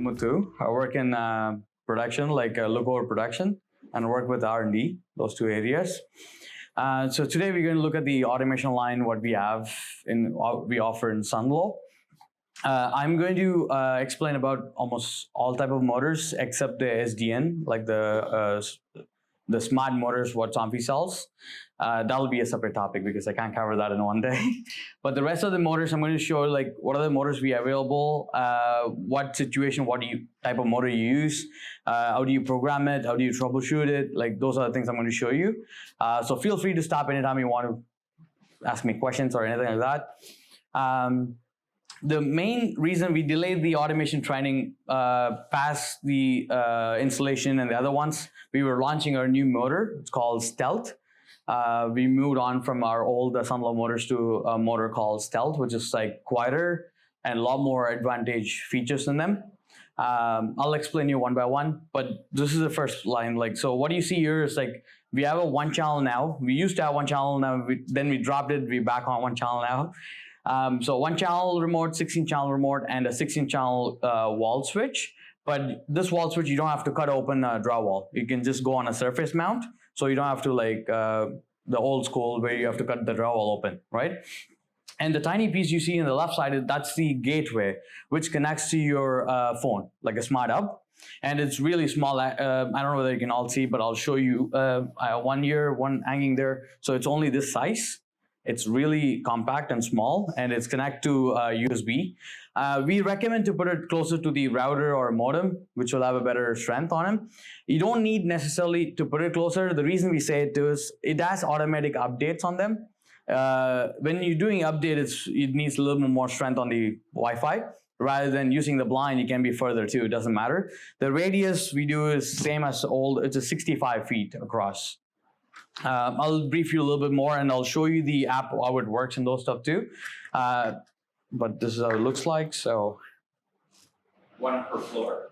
Muthu. I work in production, like look over production, and work with R&D, those two areas. So today we're going to look at the automation line, what we offer in Sunlow. I'm going to explain about almost all type of motors except the SDN, like the smart motors what Somfy sells. That'll be a separate topic because I can't cover that in one day. But the rest of the motors, I'm going to show like what are the motors we have available, what situation, type of motor you use, how do you program it, how do you troubleshoot it, like those are the things I'm going to show you. So feel free to stop anytime you want to ask me questions or anything like that. The main reason we delayed the automation training past the installation and the other ones, we were launching our new motor. It's called Stealth. We moved on from our old Sunlow motors to a motor called Stealth, which is like quieter and a lot more advantage features in them. I'll explain you one by one, but this is the first line. Like, so what you see here is like, we have a one channel now. We used to have one channel now, then we dropped it, we're back on one channel now. So one channel remote, 16 channel remote, and a 16 channel wall switch. But this wall switch, you don't have to cut open a drywall. You can just go on a surface mount. So you don't have to like the old school where you have to cut the drywall open, right? And the tiny piece you see on the left side, that's the gateway, which connects to your phone, like a smart hub. And it's really small. I don't know whether you can all see, but I'll show you one hanging there. So it's only this size. It's really compact and small, and it's connected to USB. We recommend to put it closer to the router or modem, which will have a better strength on it. You don't need necessarily to put it closer. The reason we say it is it has automatic updates on them. When you're doing update, it needs a little bit more strength on the Wi-Fi. Rather than using the blind, it can be further too. It doesn't matter. The radius we do is same as old. It's a 65 feet across. I'll brief you a little bit more and I'll show you the app, how it works and those stuff too. But this is how it looks like. So one per floor.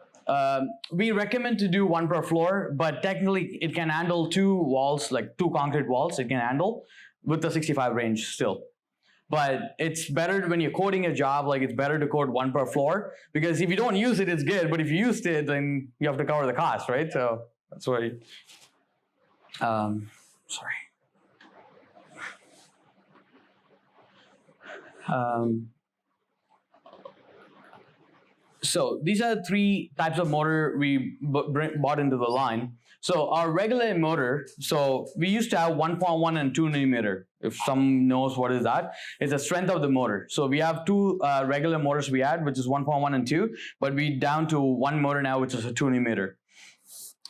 We recommend to do one per floor, but technically it can handle two walls, like two concrete walls it can handle with the 65 range still. But it's better when you're coding a job, like it's better to code one per floor, because if you don't use it, it's good. But if you used it, then you have to cover the cost, right? So that's why. Sorry. So these are three types of motor we bought into the line. So our regular motor, so we used to have 1.1 and 2 millimeter. If some knows what is that, it's the strength of the motor. So we have two regular motors we had, which is 1.1 and 2, but we down to one motor now, which is a 2 millimeter.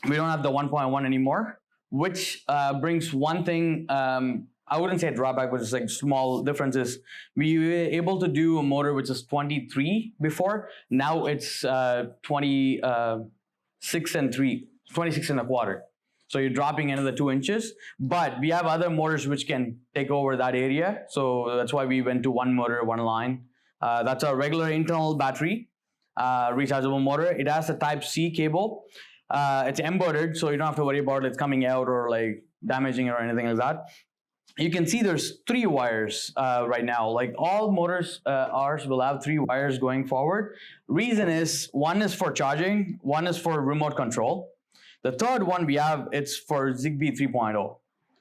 We don't have the 1.1 anymore, which brings one thing, I wouldn't say a drawback, but it's like small differences. We were able to do a motor which is 23 before. Now it's 26 and 1/4. So you're dropping another 2 inches. But we have other motors which can take over that area. So that's why we went to one motor, one line. That's a regular internal battery, rechargeable motor. It has a Type-C cable. It's embedded, so you don't have to worry about it coming out or like damaging it or anything like that. You can see there's 3 wires right now. Like all motors, ours will have 3 wires going forward. Reason is, one is for charging, one is for remote control. The third one we have, it's for Zigbee 3.0.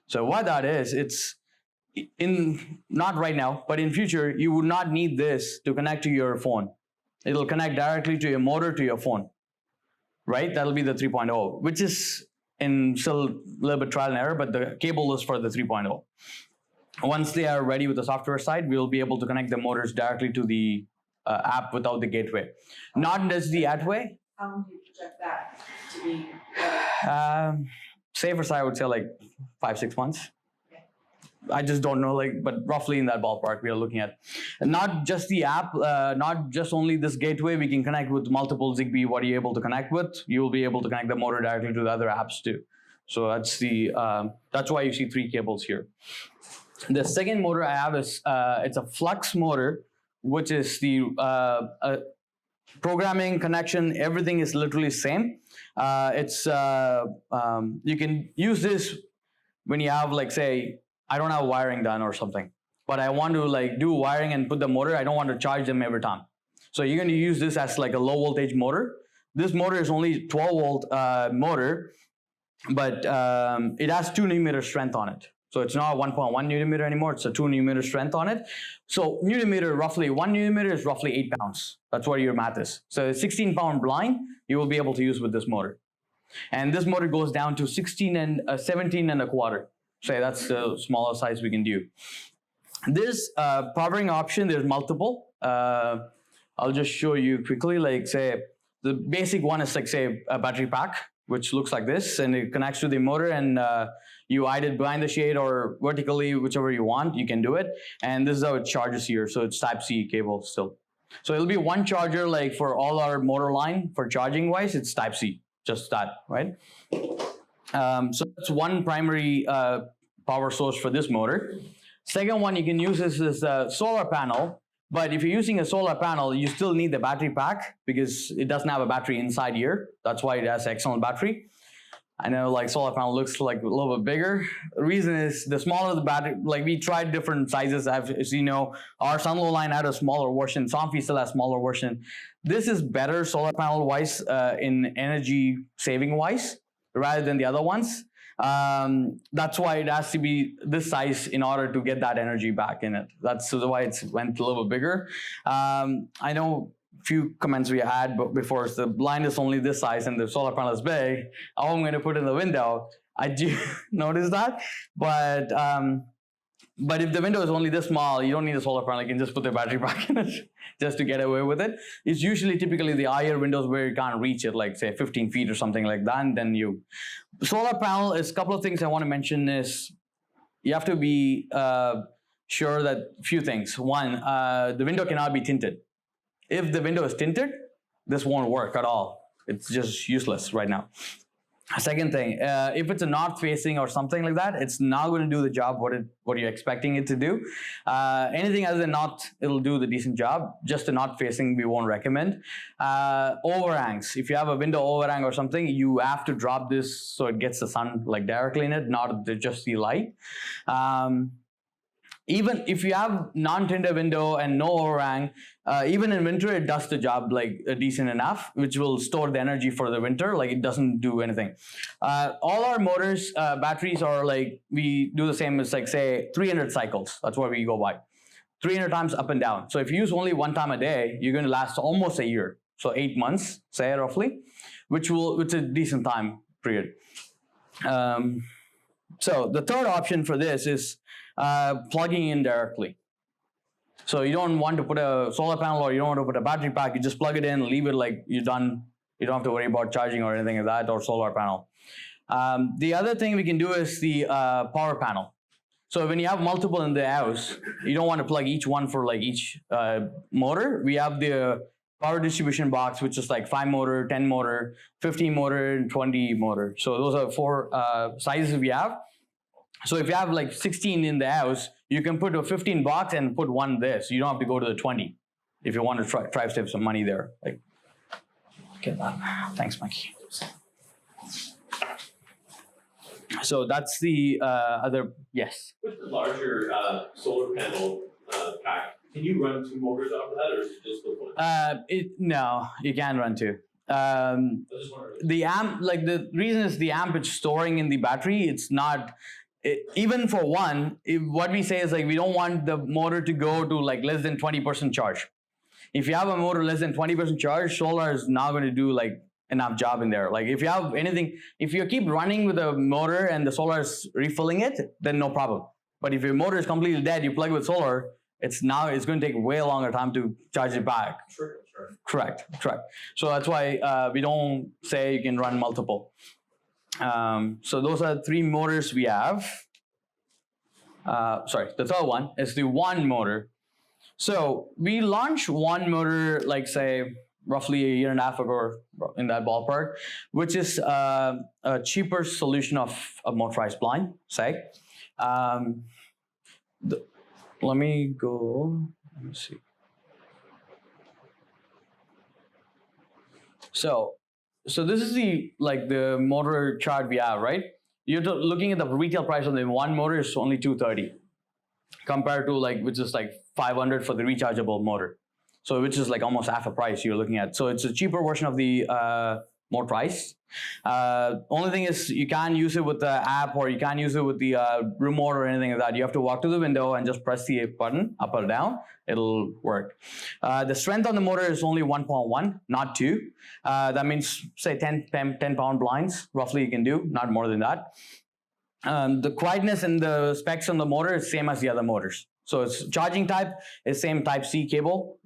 So what that is, it's not right now, but in future, you would not need this to connect to your phone. It'll connect directly to your motor to your phone. Right? That'll be the 3.0, which is still a little bit trial and error, but the cable is for the 3.0. Once they are ready with the software side, we'll be able to connect the motors directly to the app without the gateway. Not just the gateway. How long do you project that to be? Safer side, I would say like 5-6 months. I just don't know, like, but roughly in that ballpark we are looking at. And not just the app, not just only this gateway, we can connect with multiple Zigbee. What are you able to connect with? You will be able to connect the motor directly to the other apps too. So that's why you see 3 cables here. The second motor I have is, it's a flux motor, which is the programming, connection, everything is literally same. You can use this when you have, like, say, I don't have wiring done or something, but I want to like do wiring and put the motor. I don't want to charge them every time. So you're going to use this as like a low voltage motor. This motor is only 12-volt motor, but it has 2 newton-meter strength on it. So it's not 1.1 newton-meter anymore, it's a 2 newton-meter strength on it. So newton-meter, roughly 1 newton-meter is roughly 8 pounds. That's what your math is. So a 16-pound blind, you will be able to use with this motor. And this motor goes down to 17 and a quarter. Say that's the smaller size we can do. This powering option, there's multiple. I'll just show you quickly. Like say, the basic one is like say a battery pack, which looks like this, and it connects to the motor, and you hide it behind the shade or vertically, whichever you want, you can do it. And this is how it charges here. So it's Type-C cable still. So it'll be one charger like for all our motor line for charging wise, it's Type-C, just that, right? So that's one primary power source for this motor. Second one you can use is this solar panel. But if you're using a solar panel, you still need the battery pack because it doesn't have a battery inside here. That's why it has external battery. I know like solar panel looks like a little bit bigger. The reason is the smaller the battery, like we tried different sizes. As you know, our Sunlow line had a smaller version. Somfy still has smaller version. This is better solar panel wise in energy saving wise rather than the other ones. That's why it has to be this size in order to get that energy back in it. That's why it went a little bit bigger. I know a few comments we had before, the blind is only this size and the solar panel is big. How I'm going to put in the window, I do notice that. But if the window is only this small, you don't need a solar panel. You can just put the battery back in it just to get away with it. It's usually typically the higher windows where you can't reach it, like say 15 feet or something like that. And then solar panel is a couple of things I want to mention is you have to be sure that a few things. One, the window cannot be tinted. If the window is tinted, this won't work at all. It's just useless right now. Second thing, if it's a north facing or something like that, it's not going to do the job what you're expecting it to do. Anything other than north, it'll do the decent job. Just a north facing, we won't recommend. Overhangs. If you have a window overhang or something, you have to drop this so it gets the sun like directly in it, not just the light. Even if you have non-tinted window and no overhang, even in winter, it does the job like decent enough, which will store the energy for the winter. Like it doesn't do anything. All our motors, batteries are like, we do the same as like say 300 cycles. That's what we go by. 300 times up and down. So if you use only one time a day, you're going to last almost a year. So 8 months, say roughly, which is a decent time period. So the third option for this is plugging in directly. So you don't want to put a solar panel or you don't want to put a battery pack. You just plug it in, leave it like you're done. You don't have to worry about charging or anything like that, or solar panel. The other thing we can do is the power panel. So when you have multiple in the house, you don't want to plug each one for like each motor. We have the power distribution box, which is like 5 motor, 10 motor, 15 motor, and 20 motor. So those are 4 sizes we have. So if you have like 16 in the house, you can put a 15 box and put one there. So you don't have to go to the 20 if you want to try to save some money there. Like, get that. Thanks, Mikey. So that's the other, yes. With the larger solar panel pack, can you run 2 motors off of that, or is it just with one? No, you can run 2. The amp, like the reason is the amp it's storing in the battery. It's not. Even for one, what we say is like we don't want the motor to go to like less than 20% charge. If you have a motor less than 20% charge, solar is not going to do like enough job in there. Like if you have anything, if you keep running with a motor and the solar is refilling it, then no problem. But if your motor is completely dead, you plug with solar, it's going to take way longer time to charge it back. Sure. Correct. So that's why we don't say you can run multiple. So those are 3 motors we have. Sorry, the third one is the one motor. So we launched one motor, like say roughly a year and a half ago, in that ballpark, which is a cheaper solution of a motorized blind, say. Let me see. So this is the motor chart we have, right? You're looking at the retail price on the one motor is only $230, compared to which is like $500 for the rechargeable motor. So which is like almost half a price you're looking at. So it's a cheaper version of the more price. Only thing is you can't use it with the app, or you can't use it with the remote or anything like that. You have to walk to the window and just press the button up or down. It'll work. The strength on the motor is only 1.1, not 2. That means say 10 pound blinds roughly you can do, not more than that. The quietness and the specs on the motor is same as the other motors. So it's charging type is same type C cable.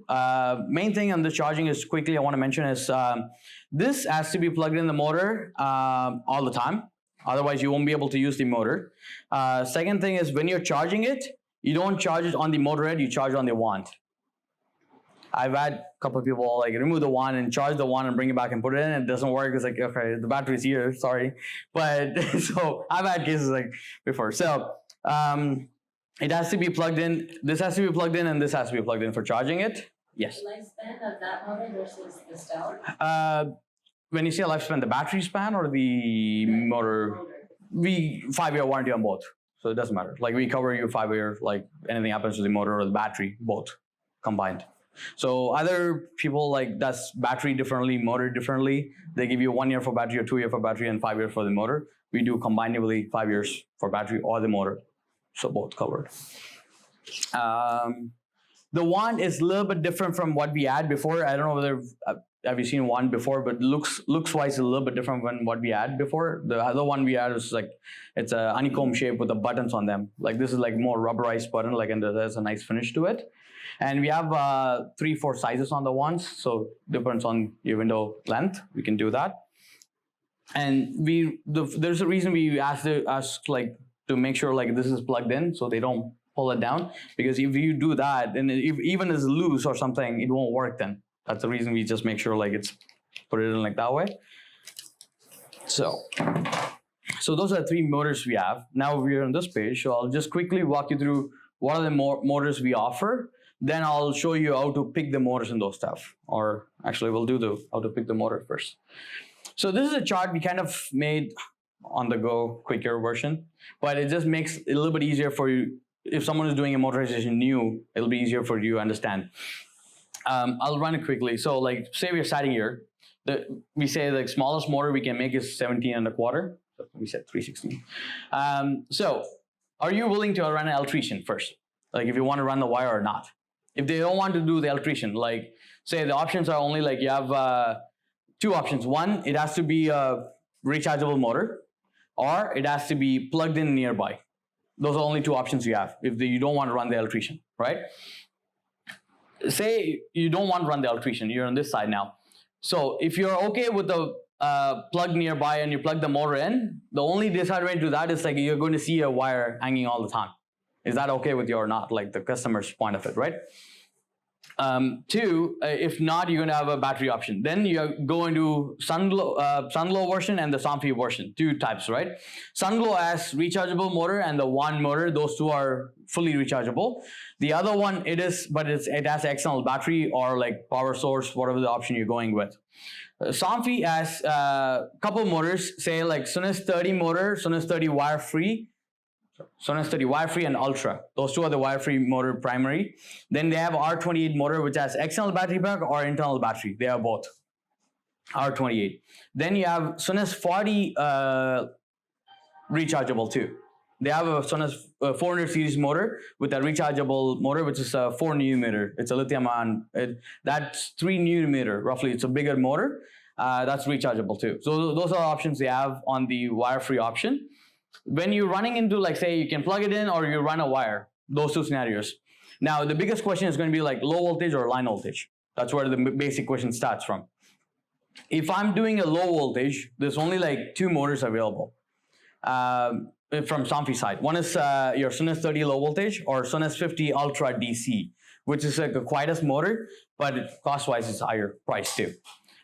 Main thing on the charging is quickly I want to mention is this has to be plugged in the motor all the time. Otherwise you won't be able to use the motor. Second thing is when you're charging it, you don't charge it on the motor head, you charge on the wand. I've had a couple of people like remove the wand and charge the wand and bring it back and put it in. It doesn't work. It's like, okay, the battery's here, sorry. But so I've had cases like before. So it has to be plugged in. This has to be plugged in and this has to be plugged in for charging it. Yes. The lifespan of that motor versus the Stellar? When you say lifespan, the battery span or the motor? 5-year warranty on both. So it doesn't matter. Like we cover you 5 years, like anything happens to the motor or the battery, both combined. So other people like that's battery differently, motor differently. They give you 1 year for battery or 2 year for battery and 5 years for the motor. We do combinably 5 years for battery or the motor. So both covered. The wand is a little bit different from what we had before. I don't know whether have you seen one before, but looks wise a little bit different than what we had before. The other one we had is like it's a honeycomb shape with the buttons on them. Like this is like more rubberized button, like, and there's a nice finish to it. And we have 3-4 sizes on the wands, so depends on your window length. We can do that. And there's a reason we ask like to make sure like this is plugged in, so they don't pull it down. Because if you do that, and if even it's loose or something, it won't work then. That's the reason we just make sure like it's put it in like that way. So those are the 3 motors we have. Now we're on this page, so I'll just quickly walk you through what are the motors we offer. Then I'll show you how to pick the motors and those stuff. Or actually we'll do how to pick the motor first. So this is a chart we kind of made on the go, quicker version, but it just makes it a little bit easier for you. If someone is doing a motorization new, it'll be easier for you to understand. I'll run it quickly. So like say we're starting here, we say the smallest motor we can make is 17.25. So we said 316. So are you willing to run an electrician first? Like if you want to run the wire or not? If they don't want to do the electrician, like say the options are only like you have 2 options. One, it has to be a rechargeable motor, or it has to be plugged in nearby. Those are only 2 options you have if you don't want to run the electrician, right? Say you don't want to run the electrician, you're on this side now. So if you're okay with the plug nearby and you plug the motor in, the only disadvantage to that is like you're going to see a wire hanging all the time. Is that okay with you or not? Like the customer's point of it, right? 2, if not, you're going to have a battery option. Then you go into Sunglow version and the Somfy version, 2 types, right? Sunglow has rechargeable motor and the wand motor. Those 2 are fully rechargeable. The other one it has external battery or like power source, whatever the option you're going with. Somfy has a couple motors, say like Sunnis 30 motor, Sunnis 30 wire free. Sunnis 30 wire free and ultra. Those 2 are the wire free motor primary. Then they have R28 motor which has external battery pack or internal battery. They are both R28. Then you have Sunnis 40 rechargeable too. They have a Sunnis 400 series motor with a rechargeable motor which is a 4 nm. It's a lithium ion. That's 3 nm roughly. It's a bigger motor. That's rechargeable too. So those are options they have on the wire free option. When you're running into like say you can plug it in or you run a wire, those 2 scenarios. Now the biggest question is going to be like low voltage or line voltage. That's where the basic question starts from. If I'm doing a low voltage, there's only like 2 motors available from Somfy side. One is your Sunnis 30 low voltage or Sunnis 50 ultra DC, which is like the quietest motor, but cost wise it's higher price too.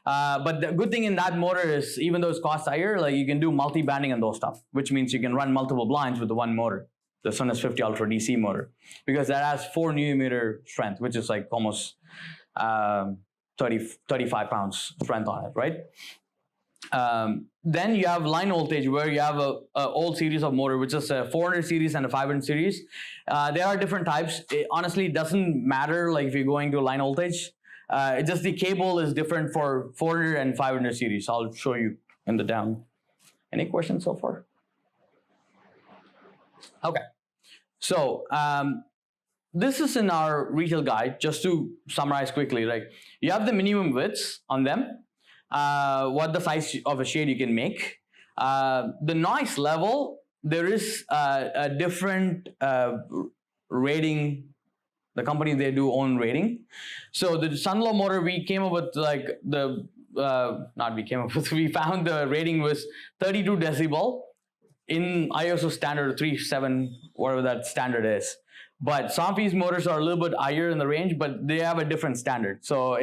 But the good thing in that motor is even though it's cost higher, like you can do multi-banding and those stuff, which means you can run multiple blinds with the 1 motor, the Sunnis 50 Ultra DC motor, because that has 4 nm strength, which is like almost 35 pounds strength on it, right? Then you have line voltage where you have a old series of motor, which is a 400 series and a 500 series. There are different types. It honestly doesn't matter like if you're going to line voltage. It's just the cable is different for 400 and 500 series. I'll show you in the down. Any questions so far? Okay. So this is in our retail guide. Just to summarize quickly, like you have the minimum widths on them, what the size of a shade you can make, the noise level. There is a different rating. The company, they do own rating. So the Sunlow motor, we came up with like the not we came up with, we found the rating was 32 decibel in ISO standard 37, whatever that standard is. But Somfy's motors are a little bit higher in the range, but they have a different standard. So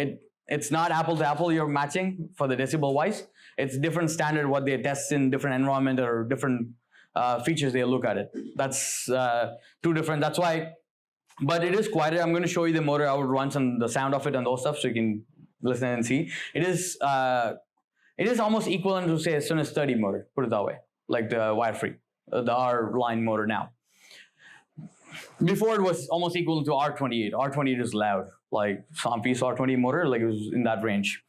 it's not apple to apple you're matching for the decibel wise. It's different standard what they test in different environment or different features they look at it. That's two different. That's why. But it is quieter. I'm going to show you the motor, how it runs and the sound of it and those stuff, so you can listen and see. It is almost equivalent to say a Sonos 30 motor, put it that way, like the wire-free, the R-line motor now. Before it was almost equal to R28. R28 is loud, like Somfy's R20 motor, like it was in that range.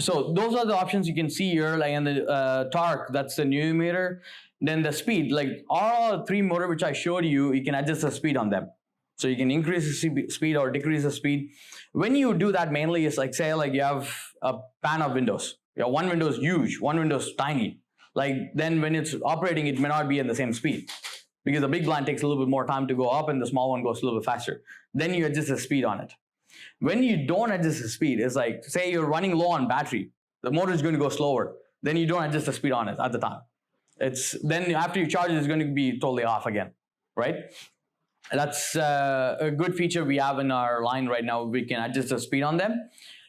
So those are the options you can see here, like in the torque, that's the new meter. Then the speed, like all three motor which I showed you, you can adjust the speed on them. So you can increase the speed or decrease the speed. When you do that, mainly it's like, say like you have a pan of windows. Yeah, one window is huge, one window is tiny. Like then when it's operating, it may not be at the same speed because the big blind takes a little bit more time to go up and the small one goes a little bit faster. Then you adjust the speed on it. When you don't adjust the speed, it's like, say you're running low on battery, the motor is going to go slower. Then you don't adjust the speed on it at the time. Then after you charge it, it's going to be totally off again, right? That's a good feature we have in our line right now. We can adjust the speed on them.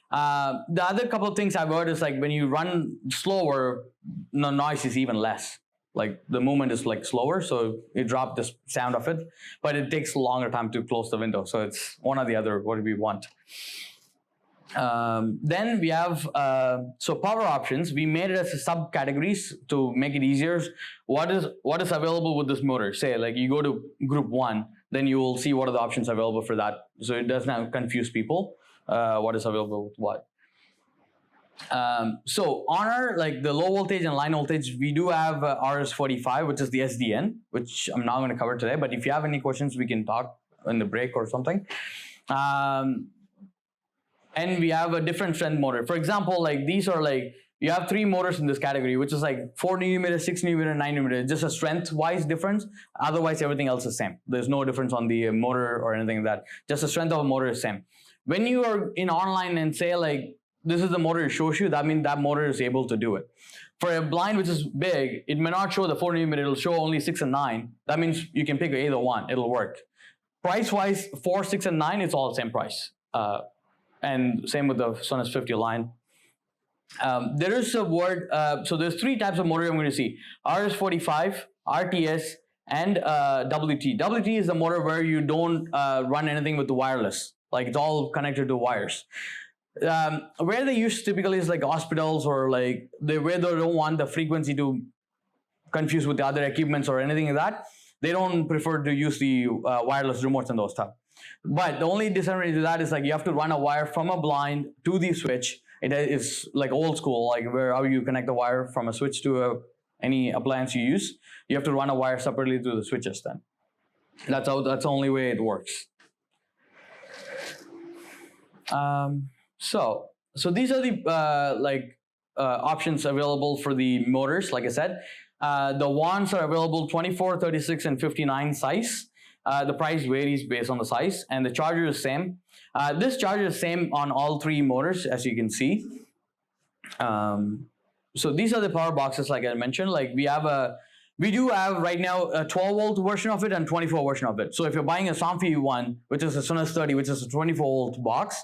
The other couple of things I've heard is like when you run slower, the noise is even less. Like the movement is like slower, so you drop the sound of it, but it takes a longer time to close the window. So it's one or the other, what we want. Then we have, so power options, we made it as subcategories to make it easier. What is available with this motor? Say like you go to group 1, then you will see what are the options available for that. So it does not confuse people, what is available with what. So on our, like the low voltage and line voltage, we do have RS45, which is the SDN, which I'm not going to cover today, but if you have any questions, we can talk in the break or something. And we have a different strength motor. For example, like these are like, you have 3 motors in this category, which is like 4 nm, 6 nm, 9 nm, just a strength-wise difference. Otherwise, everything else is same. There's no difference on the motor or anything like that. Just the strength of a motor is same. When you are in online and say like, this is the motor it shows you, that means that motor is able to do it. For a blind which is big, it may not show the 4 nm, it'll show only 6 and 9. That means you can pick either one, it'll work. Price-wise, 4, 6, and 9, it's all the same price. And same with the Sonos 50 line. There is a word, so there's 3 types of motor I'm going to see. RS45, RTS, and WT. WT is the motor where you don't run anything with the wireless. Like it's all connected to wires. Where they use typically is like hospitals or like where they don't want the frequency to confuse with the other equipments or anything like that. They don't prefer to use the wireless remotes and those stuff. But the only disadvantage to that is like you have to run a wire from a blind to the switch. It is like old school, like where how you connect the wire from a switch to any appliance you use. You have to run a wire separately to the switches then. That's the only way it works. So these are the options available for the motors. Like I said, the wands are available 24, 36, and 59 size. The price varies based on the size, and the charger is same. This charger is same on all 3 motors, as you can see. So these are the power boxes, like I mentioned. Like we do have right now a 12-volt version of it and 24 version of it. So if you're buying a Somfy one, which is a Sonos 30, which is a 24-volt box,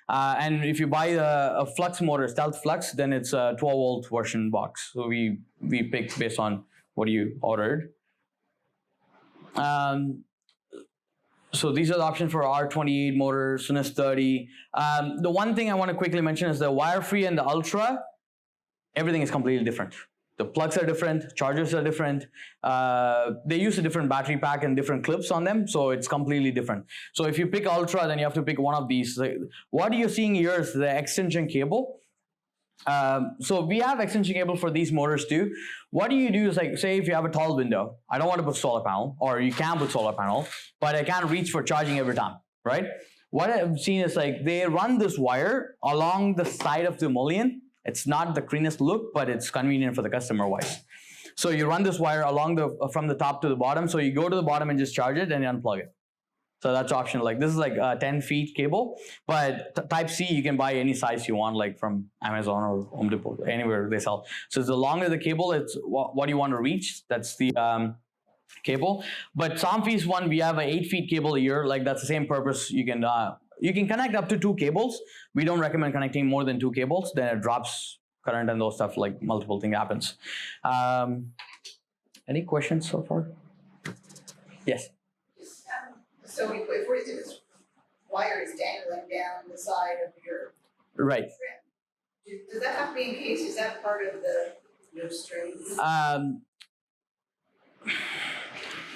and if you buy a Flux motor, Stealth Flux, then it's a 12-volt version box. So we picked based on what you ordered. So these are the options for R28 motor, Sonos 30. The one thing I want to quickly mention is the wire-free and the Ultra. Everything is completely different. The plugs are different, chargers are different. They use a different battery pack and different clips on them, so it's completely different. So if you pick Ultra, then you have to pick one of these. What you're seeing here is the extension cable. So we have extension cable for these motors too. What do you do is, like, say if you have a tall window, I don't want to put solar panel, or you can put solar panel, but I can't reach for charging every time, right? What I've seen is, like, they run this wire along the side of the mullion. It's not the cleanest look, but it's convenient for the customer wise. So you run this wire along from the top to the bottom. So you go to the bottom and just charge it and you unplug it. So that's optional. Like, this is like a 10 feet cable, but type C, you can buy any size you want, like from Amazon or Home Depot, anywhere they sell. So the longer the cable, it's what you want to reach. That's the cable. But Somfy's one, we have an 8 feet cable here. Like, that's the same purpose. You can connect up to 2 cables. We don't recommend connecting more than 2 cables. Then it drops current and those stuff, like multiple thing happens. Any questions so far? Yes. So if this wire is dangling down the side of your Right. trim, does that have to be encased? Is that part of your strings?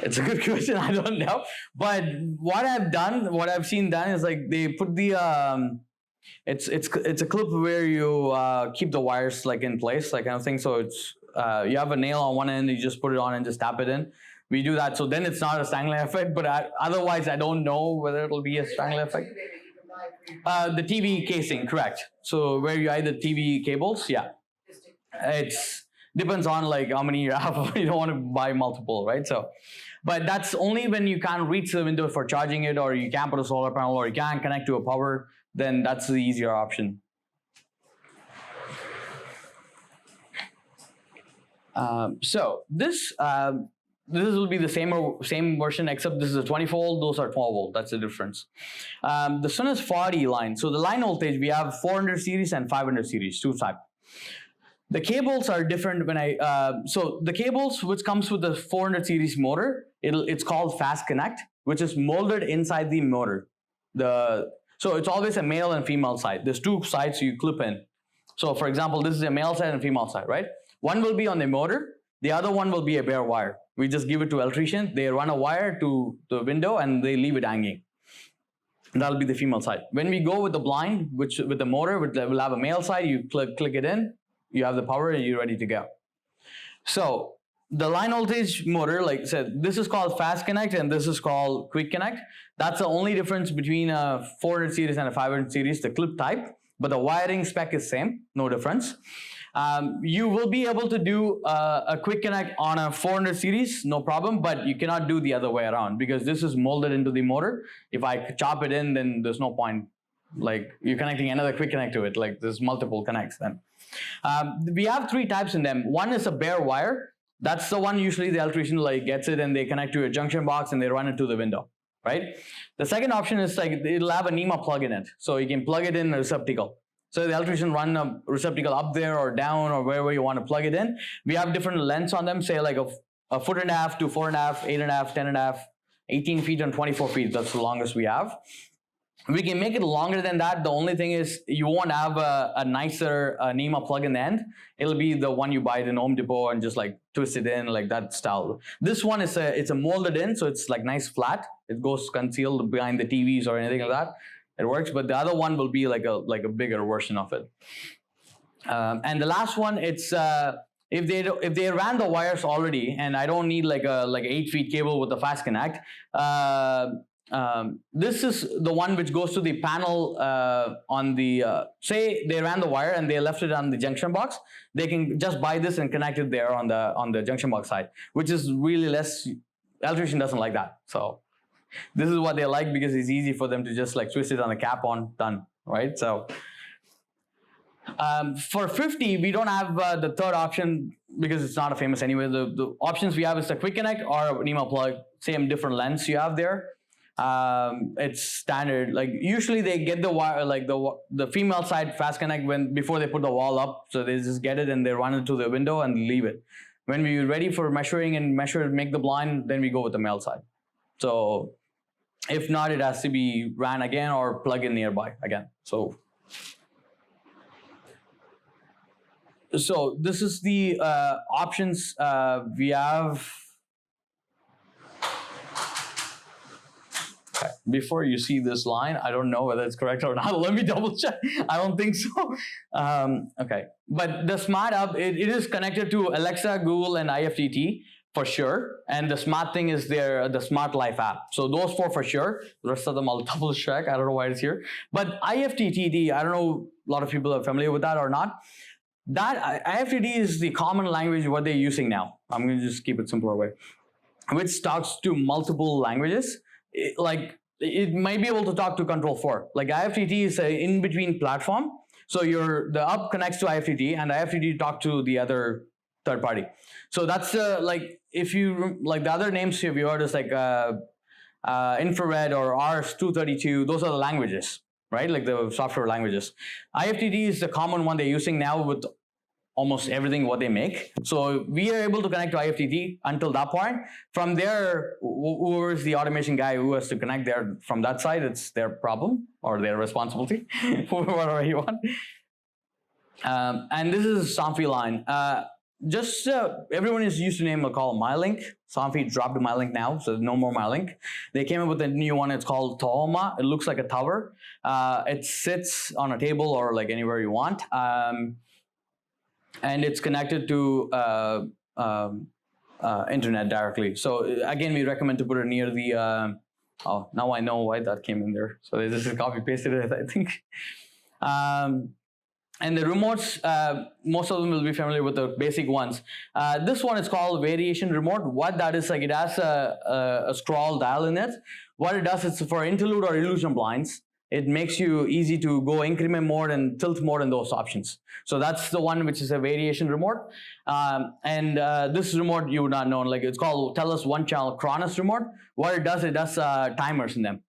It's a good question. I don't know. But what I've seen done is, like, they put the it's a clip where you keep the wires, like, in place, like, kind of thing. So it's you have a nail on one end, you just put it on and just tap it in. We do that, so then it's not a strangling effect, but otherwise I don't know whether it'll be a strangling effect. The TV casing, correct. So where you either TV cables, yeah. It's depends on, like, how many you have. You don't want to buy multiple, right? So, but that's only when you can't reach the window for charging it, or you can't put a solar panel, or you can't connect to a power, then that's the easier option. So this will be the same version, except this is a 24 volt, those are 12 volt. That's the difference. The Sonos 40 line. So the line voltage, we have 400 series and 500 series, 2 type. The cables are different when so the cables which comes with the 400 series motor, it's called Fast Connect, which is molded inside the motor. So it's always a male and female side. There's 2 sides you clip in. So for example, this is a male side and female side, right? One will be on the motor, the other one will be a bare wire. We just give it to electrician, they run a wire to the window and they leave it hanging. That'll be the female side. When we go with the blind, which with the motor, we'll have a male side, you click it in, you have the power and you're ready to go. So the line voltage motor, like I said, this is called Fast Connect and this is called Quick Connect. That's the only difference between a 400 series and a 500 series, the clip type, but the wiring spec is same, no difference. You will be able to do a Quick Connect on a 400 series, no problem, but you cannot do the other way around because this is molded into the motor. If I chop it in, then there's no point. Like, you're connecting another Quick Connect to it, like there's multiple connects then. We have 3 types in them. One is a bare wire. That's the one usually the electrician, like, gets it and they connect to a junction box and they run it to the window, right? The second option is, like, it'll have a NEMA plug in it. So you can plug it in a receptacle. So the electrician run a receptacle up there or down or wherever you want to plug it in. We have different lengths on them, say like a 1.5 to 4.5, 8.5, 10.5, 18 feet and 24 feet. That's the longest we have. We can make it longer than that. The only thing is you won't have a nicer NEMA plug in the end. It'll be the one you buy it in Home Depot and just, like, twist it in, like that style. This one is it's a molded in, so it's like nice flat. It goes concealed behind the TVs or anything like that. It works, but the other one will be like a bigger version of it. And the last one, it's if they ran the wires already, and I don't need like 8 feet cable with a Fast Connect. This is the one which goes to the panel on the say they ran the wire and they left it on the junction box. They can just buy this and connect it there on the junction box side, which is really less. Electrician doesn't like that, so. This is what they like because it's easy for them to just, like, twist it on the cap on, done, right? So for 50, we don't have the third option because it's not a famous anyway. The options we have is the Quick Connect or NEMA plug, same different lengths you have there. It's standard. Like, usually they get the wire, like the female side Fast Connect before they put the wall up, so they just get it and they run it to the window and leave it. When we're ready for measuring and make the blind, then we go with the male side. So if not, it has to be ran again or plug in nearby again. So So this is the options we have. Okay. Before you see this line, I don't know whether it's correct or not. Let me double check. I don't think so. Okay, but the Smart Hub, it is connected to Alexa, Google, and IFTT for sure. And the smart thing is the Smart Life app. So those four for sure. The rest of them I'll double check. I don't know why it's here. But IFTTT, I don't know a lot of people are familiar with that or not. That IFTTT is the common language what they're using now. I'm going to just keep it simpler way, which talks to multiple languages. It might be able to talk to Control 4. Like IFTT is an in-between platform. So the hub connects to IFTT and IFTT talk to the other third party. So that's like if you like the other names you've heard is like infrared or RS-232. Those are the languages, right? Like the software languages. IFTT is the common one they're using now with almost everything what they make. So we are able to connect to IFTT until that point. From there, whoever is the automation guy who has to connect there from that side, it's their problem or their responsibility, whatever you want. And this is Somfy line. Everyone is used to name a call MyLink. Somfy dropped MyLink now, so no more MyLink. They came up with a new one. It's called Tahoma. It looks like a tower. It sits on a table or like anywhere you want. And it's connected to internet directly. So again, we recommend to put it near the, now I know why that came in there. So they just copy pasted it, I think. And the remotes, most of them will be familiar with the basic ones. This one is called variation remote. What that is, like it has a scroll dial in it. What it does is for interlude or illusion blinds, it makes you easy to go increment mode and tilt mode in those options. So that's the one which is a variation remote. This remote you would not know, like it's called TELUS One Channel Cronus remote. What it does timers in them.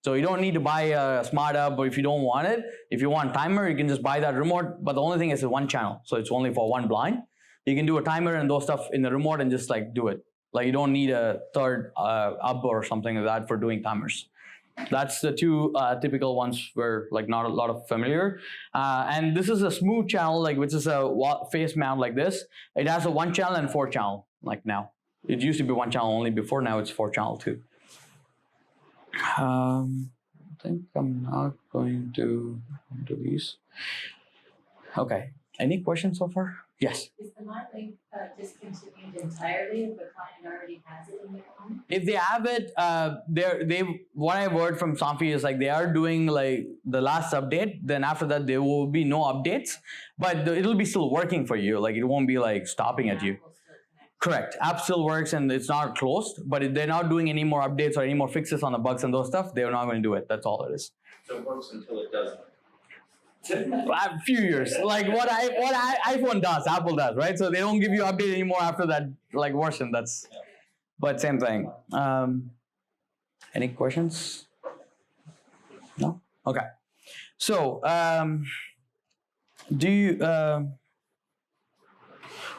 So you don't need to buy a Smart Hub, or if you don't want it, if you want timer, you can just buy that remote. But the only thing is it's one channel, so it's only for one blind. You can do a timer and those stuff in the remote and just like do it. Like you don't need a third hub or something like that for doing timers. That's the two typical ones where like not a lot of familiar. And this is a smooth channel, like which is a face mount like this. It has a 1 channel and 4 channel like now. It used to be 1 channel only before, now it's 4 channel too. I think I'm not going to do these. Okay, any questions so far? Yes. Is the MyLink discontinued entirely if the client already has it in their home? If they have it, what I've heard from Somfy is like they are doing like the last update. Then after that, there will be no updates, but it'll be still working for you. Like it won't be like stopping at you. Correct. App still works and it's not closed, but if they're not doing any more updates or any more fixes on the bugs and those stuff, they're not going to do it. That's all it is. So it works until it doesn't. A few years, like what iPhone does, Apple does, right? So they don't give you update anymore after that like version. That's, but same thing. Any questions? No. Okay. So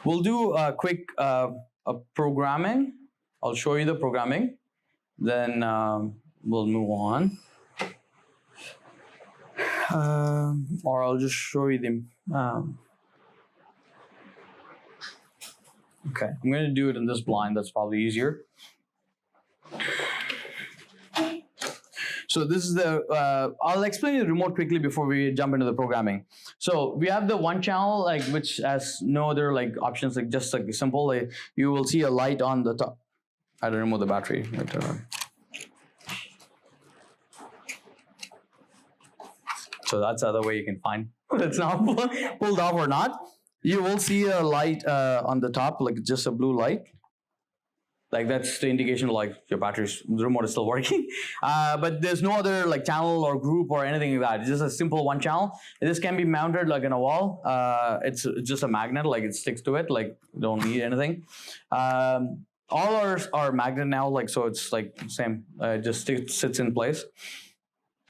we'll do a quick programming. I'll show you the programming, then we'll move on. Or I'll just show you the. Okay, I'm going to do it in this blind. That's probably easier. So this is the. I'll explain the remote quickly before we jump into the programming. So we have the 1 channel, like which has no other like options, like just like simple. Like you will see a light on the top. I don't remove the battery. So that's the other way you can find it's not pulled off or not. You will see a light on the top, like just a blue light. Like that's the indication like your battery's, the remote is still working. But there's no other like channel or group or anything like that. It's just a simple 1 channel. This can be mounted like in a wall. It's just a magnet, like it sticks to it, like you don't need anything. All ours are magnet now, like so it's like same, just sits in place.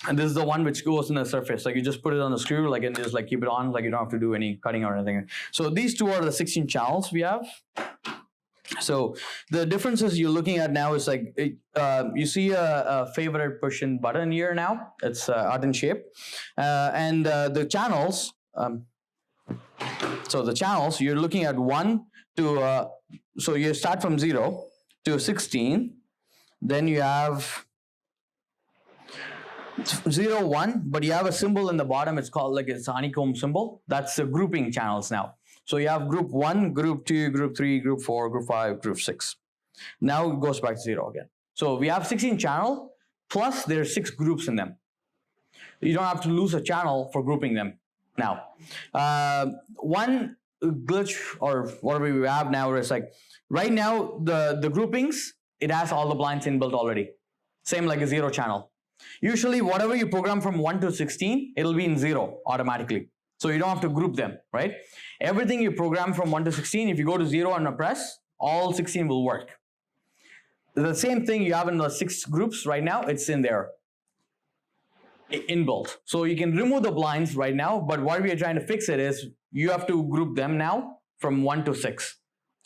And this is the one which goes in the surface. Like you just put it on the screw, like and just like keep it on, like you don't have to do any cutting or anything. So these two are the 16 channels we have. So the differences you're looking at now is like, you see a favorite push in button here now. It's art in shape. And the channels, So the channels, you're looking at 1 to, so you start from 0 to 16. Then you have 0, 1, but you have a symbol in the bottom. It's called like it's a honeycomb symbol. That's the grouping channels now. So you have group 1, group 2, group 3, group 4, group 5, group 6. Now it goes back to 0 again. So we have 16 channel, plus there are 6 groups in them. You don't have to lose a channel for grouping them now. One glitch or whatever we have now is like, right now the groupings, it has all the blinds inbuilt already. Same like a 0 channel. Usually whatever you program from 1 to 16, it'll be in 0 automatically. So you don't have to group them, right? Everything you program from 1 to 16, if you go to 0 and press, all 16 will work. The same thing you have in the 6 groups right now, it's in there, inbuilt. So you can remove the blinds right now, but what we are trying to fix it is you have to group them now from 1 to 6.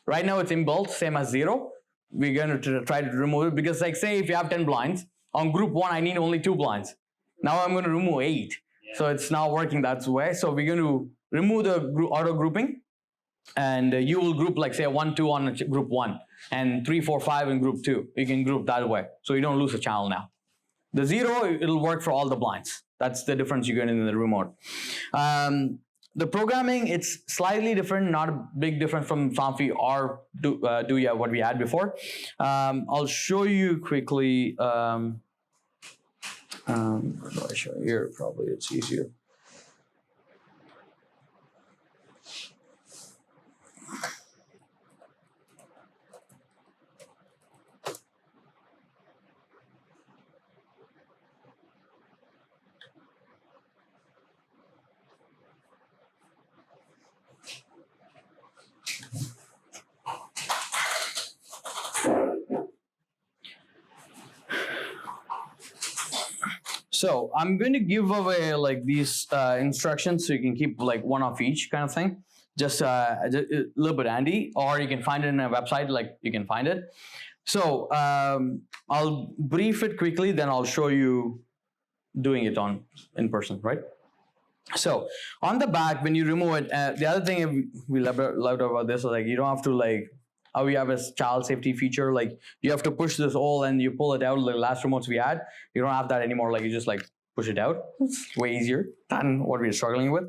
Right now it's inbuilt, same as 0. We're going to try to remove it because like say if you have 10 blinds, on group 1 I need only 2 blinds. Now I'm going to remove 8. So it's not working that way. So we're going to remove the auto grouping, and you will group like say 1, 2 on group 1 and 3, 4, 5 in group 2. You can group that way. So you don't lose a channel now. The 0, it'll work for all the blinds. That's the difference you get in the remote. The programming, it's slightly different, not a big difference from Somfy or Duya, what we had before. I'll show you quickly. Where do I show here? Probably it's easier. So I'm going to give away like these instructions so you can keep like one of each kind of thing. Just a little bit handy, or you can find it in a website, like you can find it. So I'll brief it quickly, then I'll show you doing it in person, right? So on the back, when you remove it, the other thing we loved about this is like you don't have to like, how we have a child safety feature, like you have to push this all and you pull it out. Like the last remotes we had, you don't have that anymore. Like you just like push it out. It's way easier than what we're struggling with.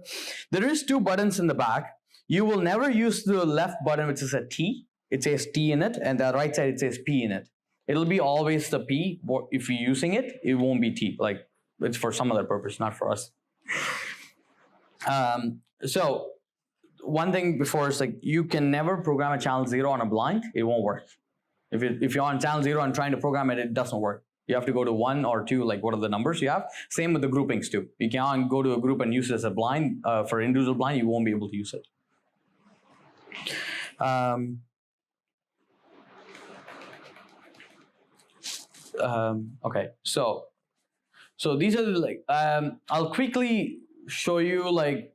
There is 2 buttons in the back. You will never use the left button, which is a T. It says T in it, and the right side it says P in it. It'll be always the P. If you're using it, it won't be T. Like it's for some other purpose, not for us. So one thing before is like you can never program a channel 0 on a blind. It won't work. If you're on channel 0 and trying to program it, it doesn't work. You have to go to 1 or 2, like what are the numbers you have. Same with the groupings too. You can't go to a group and use it as a blind. For individual blind, you won't be able to use it. Okay, so these are the, like I'll quickly show you, like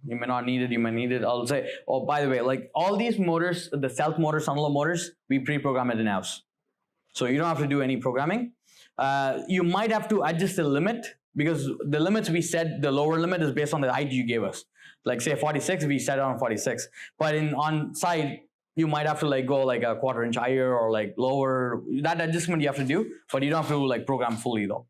you may not need it, you may need it. I'll say, oh, by the way, like all these motors, the stealth motors, unload motors, we pre-program it in-house. So you don't have to do any programming. You might have to adjust the limit, because the limits we set, the lower limit is based on the height you gave us. Like say 46, we set it on 46. But on site, you might have to like go like a 1/4 inch higher or like lower. That adjustment you have to do, but you don't have to like program fully though.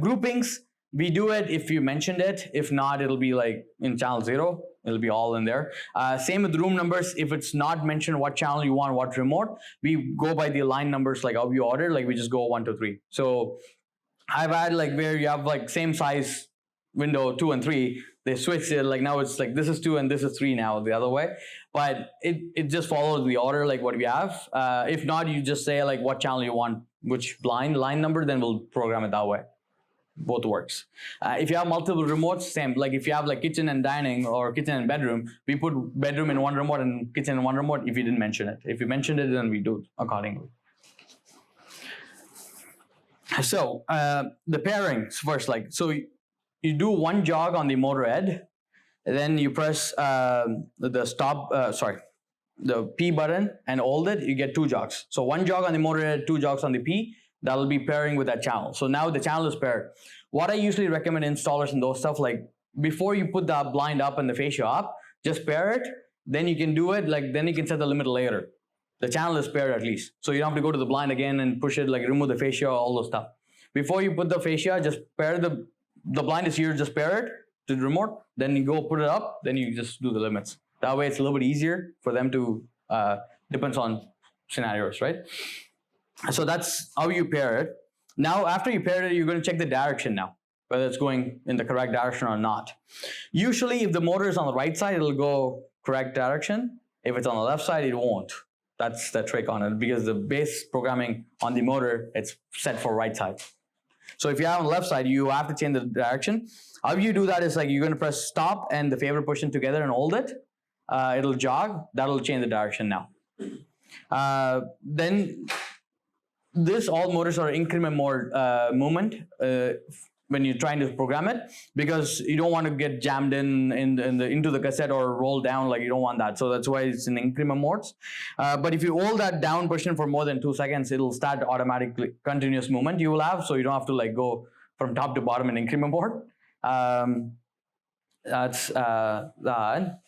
Groupings, we do it if you mentioned it. If not, it'll be like in channel 0. It'll be all in there. Same with room numbers. If it's not mentioned what channel you want, what remote, we go by the line numbers like how we order. Like we just go 1, 2, 3. So I've had like where you have like same size window 2 and 3. They switched it. Like now it's like this is 2 and this is 3 now the other way. But it just follows the order like what we have. If not, you just say like what channel you want, which line number, then we'll program it that way. Both works. If you have multiple remotes, same. Like if you have like kitchen and dining or kitchen and bedroom, we put bedroom in one remote and kitchen in one remote if you didn't mention it. If you mentioned it, then we do it accordingly. So the pairings first, like, so you do one jog on the motor head, and then you press the stop, the P button and hold it, you get 2 jogs. So 1 jog on the motor head, 2 jogs on the P, that'll be pairing with that channel. So now the channel is paired. What I usually recommend installers and those stuff, like before you put the blind up and the fascia up, just pair it. Then you can do it, like then you can set the limit later. The channel is paired at least. So you don't have to go to the blind again and push it, like remove the fascia, all those stuff. Before you put the fascia, just pair the blind is here, just pair it to the remote. Then you go put it up, then you just do the limits. That way it's a little bit easier for them to, depends on scenarios, right? So that's how you pair it. Now, after you pair it, you're going to check the direction now, whether it's going in the correct direction or not. Usually, if the motor is on the right side, it'll go correct direction. If it's on the left side, it won't. That's the trick on it, because the base programming on the motor, it's set for right side. So if you have on the left side, you have to change the direction. How you do that is like you're going to press stop and the favorite push-in together and hold it. It'll jog. That'll change the direction now. Then this all motors are increment mode movement when you're trying to program it, because you don't want to get jammed into the cassette or roll down, like you don't want that. So that's why it's in increment modes. But if you hold that down position for more than 2 seconds, it'll start automatically continuous movement you will have, so you don't have to like go from top to bottom in increment mode. That's that.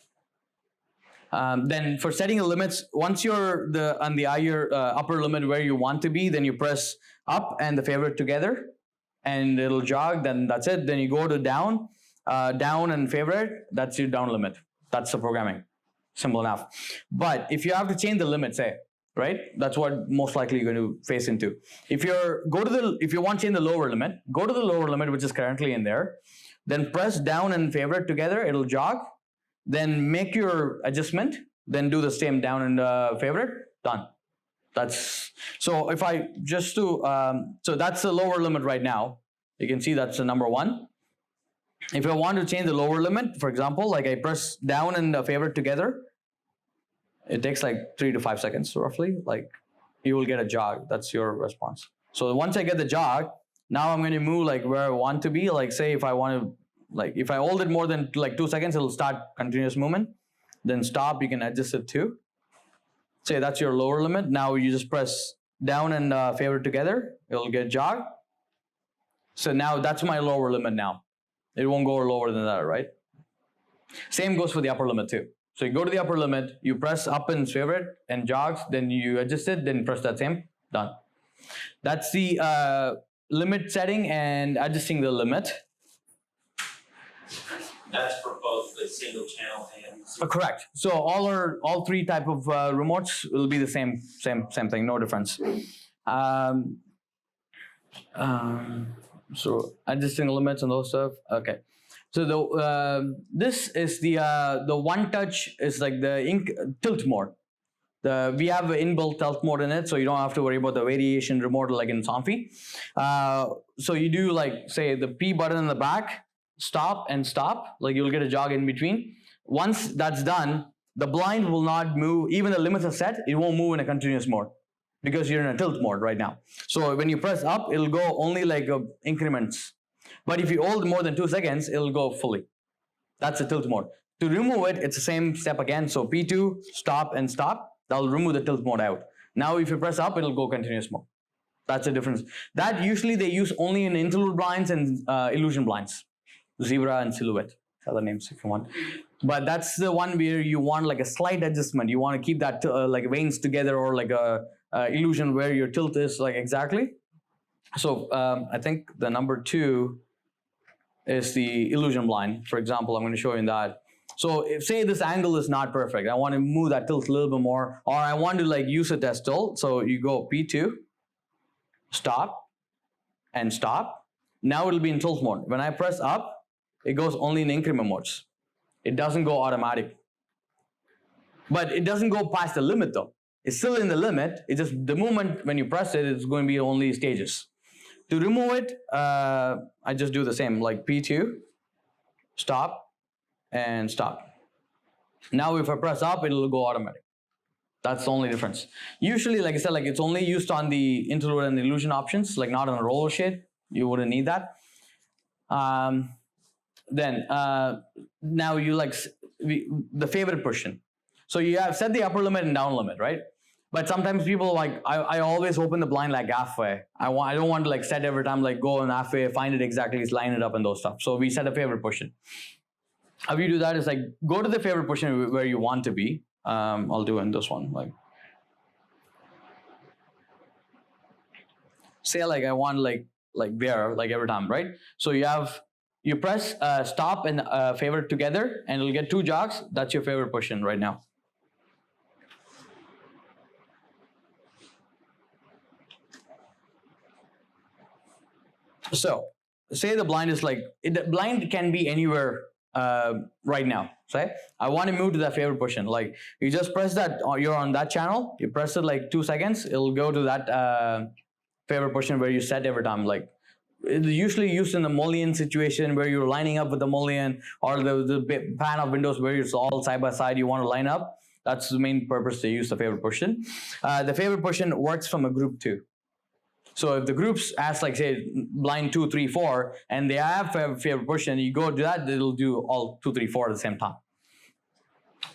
Then for setting the limits, once you're on the higher upper limit where you want to be, then you press up and the favorite together, and it'll jog. Then that's it. Then you go to down and favorite. That's your down limit. That's the programming. Simple enough. But if you have to change the limit, say, right, that's what most likely you're going to face into. If you want to change the lower limit, go to the lower limit, which is currently in there. Then press down and favorite together. It'll jog. Then make your adjustment, then do the same down and favorite, done. That's, so if I just do, so that's the lower limit right now. You can see that's the number 1. If I want to change the lower limit, for example, like I press down and favorite together, it takes like 3 to 5 seconds roughly, like you will get a jog. That's your response. So once I get the jog, now I'm going to move like where I want to be. Like say if I want to, like if I hold it more than like 2 seconds, it'll start continuous movement. Then stop, you can adjust it too. Say that's your lower limit. Now you just press down and favorite together. It'll get jog. So now that's my lower limit now. It won't go lower than that, right? Same goes for the upper limit too. So you go to the upper limit, you press up and favorite and jogs, then you adjust it, then press that same, done. That's the limit setting and adjusting the limit. That's for both the single channel and. Correct. So all 3 type of remotes will be the same thing, no difference. So adjusting the limits and those stuff. Okay. So this is the one touch is like the tilt mode. We have an inbuilt tilt mode in it, so you don't have to worry about the variation remote like in Somfy. So you do like say the P button in the back, stop and stop, like you'll get a jog in between. Once that's done, the blind will not move, even the limits are set, it won't move in a continuous mode because you're in a tilt mode right now. So when you press up, it'll go only like increments. But if you hold more than 2 seconds, it'll go fully. That's a tilt mode. To remove it, it's the same step again. So P2, stop and stop, that'll remove the tilt mode out. Now if you press up, it'll go continuous mode. That's the difference. That usually they use only in interlude blinds and illusion blinds. Zebra and Silhouette, other names if you want. But that's the one where you want like a slight adjustment. You want to keep that like veins together, or like a illusion where your tilt is like exactly. So I think the number 2 is the illusion blind. For example, I'm going to show you that. So if say this angle is not perfect, I want to move that tilt a little bit more, or I want to like use it as tilt. So you go P2, stop and stop. Now it'll be in tilt mode. When I press up, it goes only in increment modes. It doesn't go automatic. But it doesn't go past the limit though. It's still in the limit. It's just the movement when you press it, it's going to be only stages. To remove it, I just do the same, like P2, stop, and stop. Now if I press up, it'll go automatic. That's the only difference. Usually, like I said, like it's only used on the interlude and illusion options, like not on a roller shade. You wouldn't need that. Then now you like the favorite position. So you have set the upper limit and down limit, right? But sometimes people like, I always open the blind like halfway. I don't want to like set every time, like go on halfway, find it exactly, line it up and those stuff. So we set a favorite position. how you do that is like go to the favorite position where you want to be. I'll do in this one, like say like I want like there, like every time, right? So you press stop and favorite together, and you'll get 2 jogs. That's your favorite position right now. So say the blind is like the blind can be anywhere right now. Say I want to move to that favorite position. Like you just press that, you're on that channel. You press it like 2 seconds. It'll go to that favorite position where you set every time. Like it's usually used in the mullion situation where you're lining up with the mullion, or the pan of windows where it's all side by side. You want to line up. That's the main purpose to use the favorite position. The favorite position works from a group too. So if the groups ask like say blind 2, 3, 4, and they have favorite position, you go to that, it'll do all 2, 3, 4 at the same time.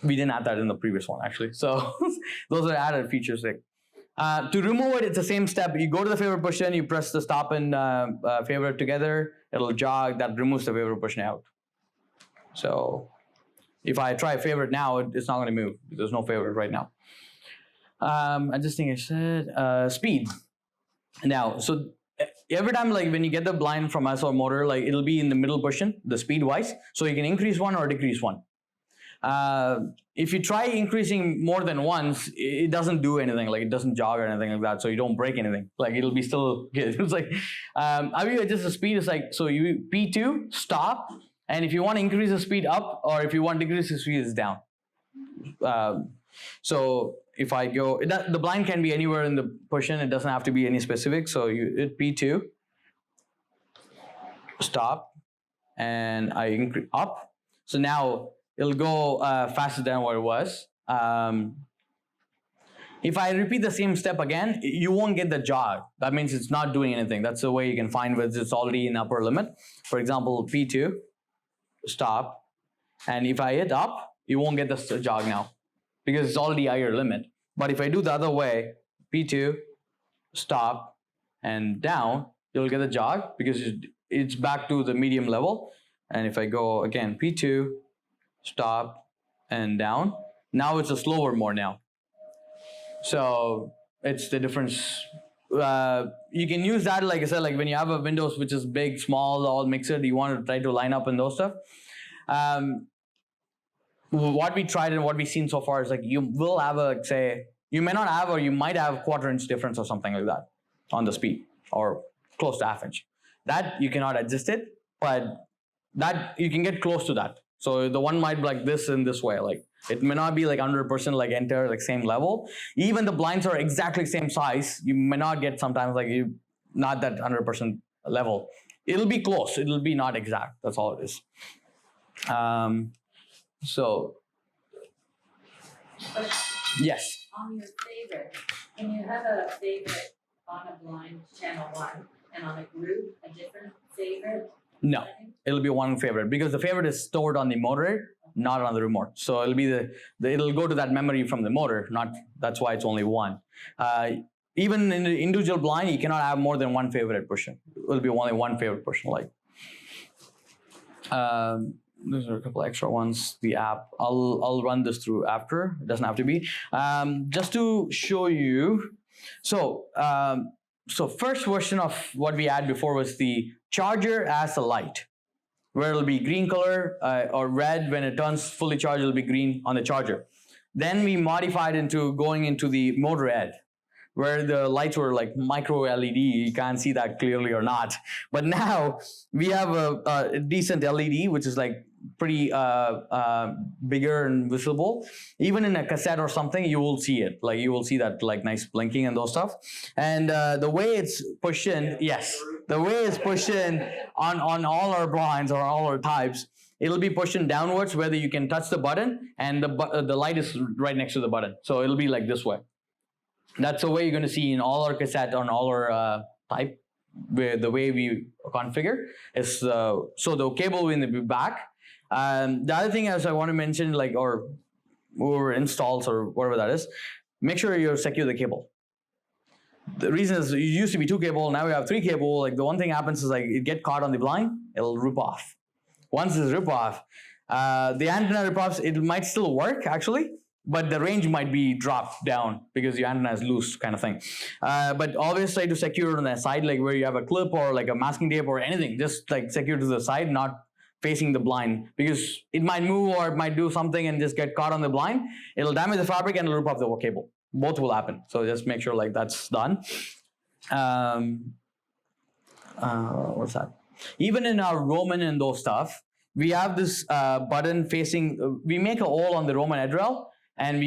We didn't add that in the previous one actually. So those are added features there. To remove it, it's the same step. You go to the favorite position, you press the stop and favorite together, it'll jog, that removes the favorite position out. So if I try favorite now, it's not going to move. There's no favorite right now. I just think I said speed. Now, so every time like when you get the blind from us or motor, like it'll be in the middle position, the speed wise. So you can increase one or decrease one. If you try increasing more than once, it doesn't do anything. Like it doesn't jog or anything like that. So you don't break anything. Like it'll be still good. It's like how you adjust the speed is like, so you P2 stop, and if you want to increase the speed up, or if you want to decrease the speed, it's down. So if I go, the blind can be anywhere in the position. It doesn't have to be any specific. So you hit P2, stop, and I increase up. So now it'll go faster than what it was. If I repeat the same step again, you won't get the jog. That means it's not doing anything. That's the way you can find whether it's already in upper limit. For example, P2, stop, and if I hit up, you won't get the jog now, because it's already higher limit. But if I do the other way, P2, stop, and down, you'll get the jog because it's back to the medium level. And if I go again, P2, stop, and down, now it's a slower mode now. So it's the difference. You can use that, like I said, like when you have a Windows which is big, small, all mixed, you want to try to line up and those stuff. What we tried and what we've seen so far is like you will have a, say, you may not have, or you might have 1/4 inch difference or something like that on the speed, or close to half inch. That you cannot adjust it, but that you can get close to that. So the one might be like this in this way, like it may not be like 100% like enter like same level. Even the blinds are exactly same size. You may not get sometimes like you not that 100% level. It'll be close. It'll be not exact. That's all it is. So, yes. On your favorite, can you have a favorite on a blind channel 1 and on a group a different favorite? No, it'll be one favorite because the favorite is stored on the motor, not on the remote. So it'll be it'll go to that memory from the motor. Not that's why it's only one. Even in the individual blind, you cannot have more than one favorite position. It will be only one favorite position. Like those are a couple extra ones. The app, I'll run this through after. It doesn't have to be. Just to show you. So first version of what we had before was the charger as a light, where it'll be green color or red. When it turns fully charged, it'll be green on the charger. Then we modified into going into the motor head, where the lights were like micro LED. You can't see that clearly or not. But now we have a decent LED, which is like pretty bigger and visible. Even in a cassette or something, you will see it. Like you will see that like nice blinking and those stuff. And the way it's pushed in, yes, the way it's pushed in on all our blinds or all our types, it'll be pushed in downwards, whether you can touch the button and the light is right next to the button. So it'll be like this way. That's the way you're going to see in all our cassette on all our type, where the way we configure is so the cable will be back. The other thing as I want to mention, like or installs or whatever that is, make sure you secure the cable. The reason is it used to be 2 cable, now we have 3 cable. Like the one thing happens is like it get caught on the blind, it'll rip off. Once it's rip off, The antenna rip-offs, it might still work actually, but the range might be dropped down because your antenna is loose kind of thing. But always try to secure it on the side, like where you have a clip or like a masking tape or anything, just like secure to the side, not facing the blind, because it might move or it might do something and just get caught on the blind. It'll damage the fabric and it'll rip off the cable. Both will happen. So just make sure like that's done. What's that? Even in our Roman and those stuff, we have this button facing, we make a hole on the Roman head rail, and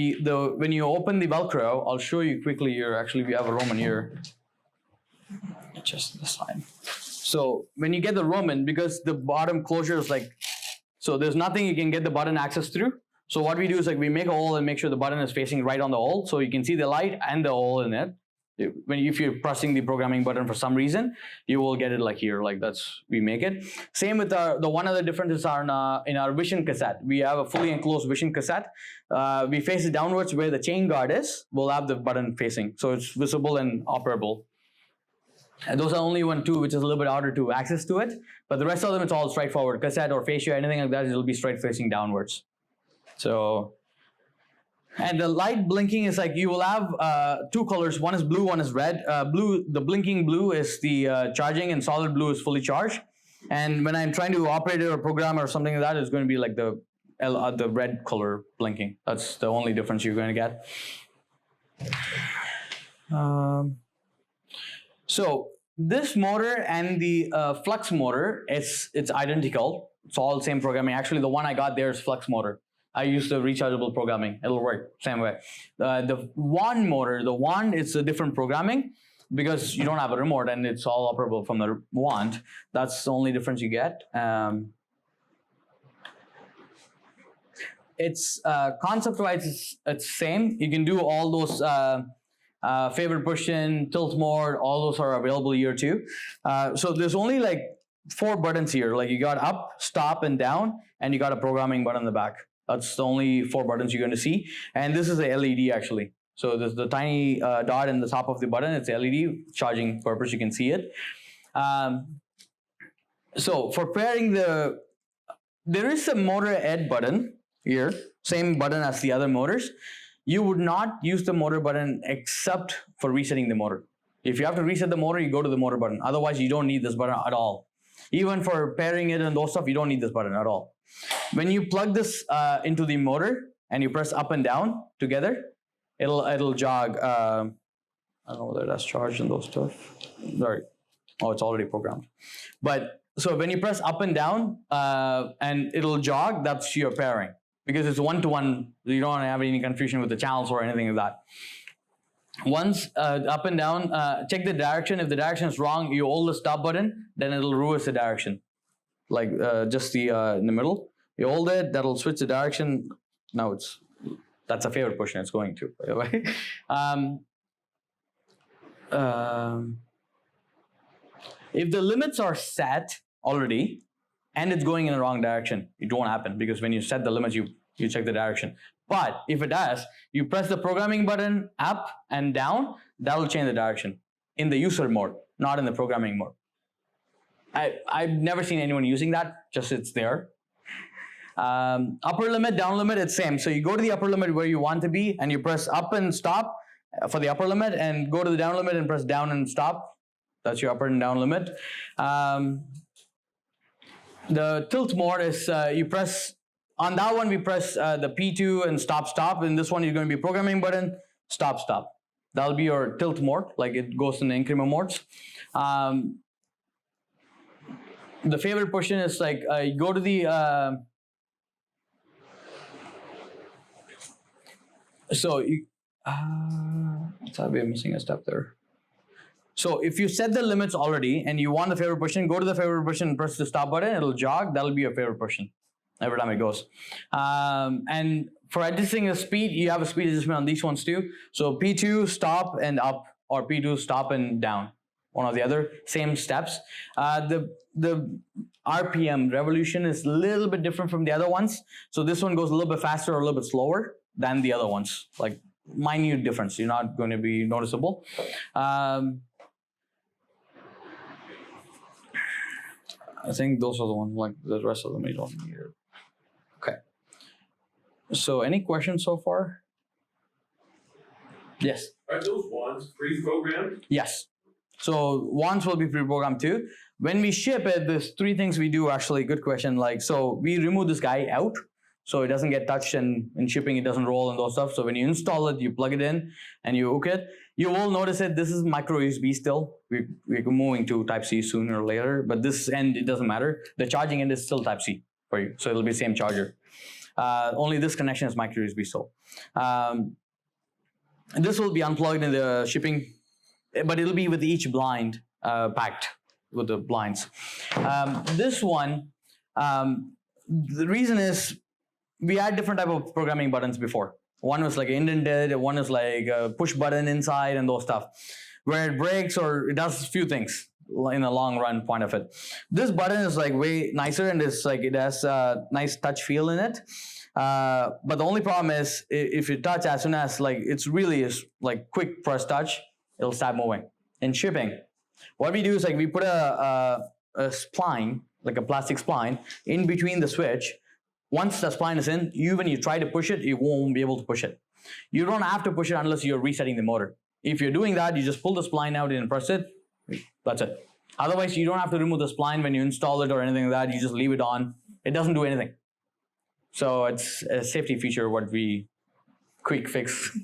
when you open the Velcro, I'll show you quickly here. Actually, we have a Roman here. Just this side. So when you get the Roman, because the bottom closure is like, so there's nothing you can get the button access through. So what we do is like we make a hole and make sure the button is facing right on the hole, so you can see the light and the hole in it. If you're pressing the programming button for some reason, you will get it like here, like we make it. Same with the one other difference is in our vision cassette. We have a fully enclosed vision cassette. We face it downwards where the chain guard is. We'll have the button facing, so it's visible and operable. And those are only two, which is a little bit harder to access to it. But the rest of them, it's all straightforward. Cassette or fascia, anything like that, it'll be straight facing downwards. So. And the light blinking is like you will have two colors. One is blue, one is red. The blinking blue is the charging, and solid blue is fully charged. And when I'm trying to operate it or program or something like that, it's going to be like the red color blinking. That's the only difference you're going to get. So this motor and the flux motor, it's identical. It's all the same programming. Actually, the one I got there is flux motor. I use the rechargeable programming. It'll work same way. The wand motor, it's a different programming because you don't have a remote and it's all operable from the wand. That's the only difference you get. It's concept-wise, it's same. You can do all those favorite push-in, tilt mode, all those are available here too. So there's only like 4 buttons here. Like you got up, stop, and down, and you got a programming button in the back. That's the only 4 buttons you're going to see. And this is a LED actually. So there's the tiny dot in the top of the button. It's LED, charging purpose, you can see it. So for pairing there is a motor head button here, same button as the other motors. You would not use the motor button except for resetting the motor. If you have to reset the motor, you go to the motor button. Otherwise, you don't need this button at all. Even for pairing it and those stuff, you don't need this button at all. When you plug this into the motor and you press up and down together, it'll jog. I don't know whether that's charged and those stuff. Sorry. Oh, it's already programmed. But so when you press up and down and it'll jog, that's your pairing. Because it's one-to-one, you don't have any confusion with the channels or anything like that. Once up and down, check the direction. If the direction is wrong, you hold the stop button, then it'll reverse the direction. Like just in the middle. You hold it, that'll switch the direction. Now that's a favorite push, and it's going to, by the way. If the limits are set already, and it's going in the wrong direction, it won't happen, because when you set the limits, you check the direction. But if it does, you press the programming button up and down, that'll change the direction in the user mode, not in the programming mode. I've never seen anyone using that, just it's there. Upper limit, down limit, it's same. So you go to the upper limit where you want to be and you press up and stop for the upper limit, and go to the down limit and press down and stop. That's your upper and down limit. The tilt mode is you press, on that one we press the P2 and stop. In this one you're going to be programming button, stop. That'll be your tilt mode, like it goes in the increment modes. The favorite push-in is like you go to the we're missing a step there. So if you set the limits already and you want the favorite push-in, go to the favorite push-in and press the stop button, it'll jog, that'll be your favorite push-in every time it goes. And for adjusting the speed, you have a speed adjustment on these ones too. So P2 stop and up, or P2 stop and down, one or the other, same steps. The RPM revolution is a little bit different from the other ones. So this one goes a little bit faster or a little bit slower than the other ones, like minute difference. You're not going to be noticeable. I think those are the ones, like the rest of them you don't need it. So any questions so far? Yes. Are those wands pre-programmed? Yes. So wands will be pre-programmed too. When we ship it, there's three things we do actually. Good question. Like, so we remove this guy out so it doesn't get touched, and in shipping it doesn't roll and those stuff. So when you install it, you plug it in and you hook it. You will notice it. This is micro USB still. We're moving to Type-C sooner or later, but this end, it doesn't matter. The charging end is still Type-C for you. So it'll be same charger. Only this connection is micro USB still. This will be unplugged in the shipping, but it'll be with each blind packed with the blinds. This one, the reason is we had different type of programming buttons before. One was like indented, one is like a push button inside and those stuff, where it breaks or it does a few things in the long run point of it. This button is like way nicer, and it's like it has a nice touch feel in it. But the only problem is if you touch as soon as like it's really is like quick press touch, it'll start moving. In shipping, what we do is like we put a spline, like a plastic spline, in between the switch. Once the spline is in, when you try to push it, you won't be able to push it. You don't have to push it unless you're resetting the motor. If you're doing that, you just pull the spline out and press it. That's it. Otherwise, you don't have to remove the spline when you install it or anything like that. You just leave it on. It doesn't do anything. So it's a safety feature what we quick fix.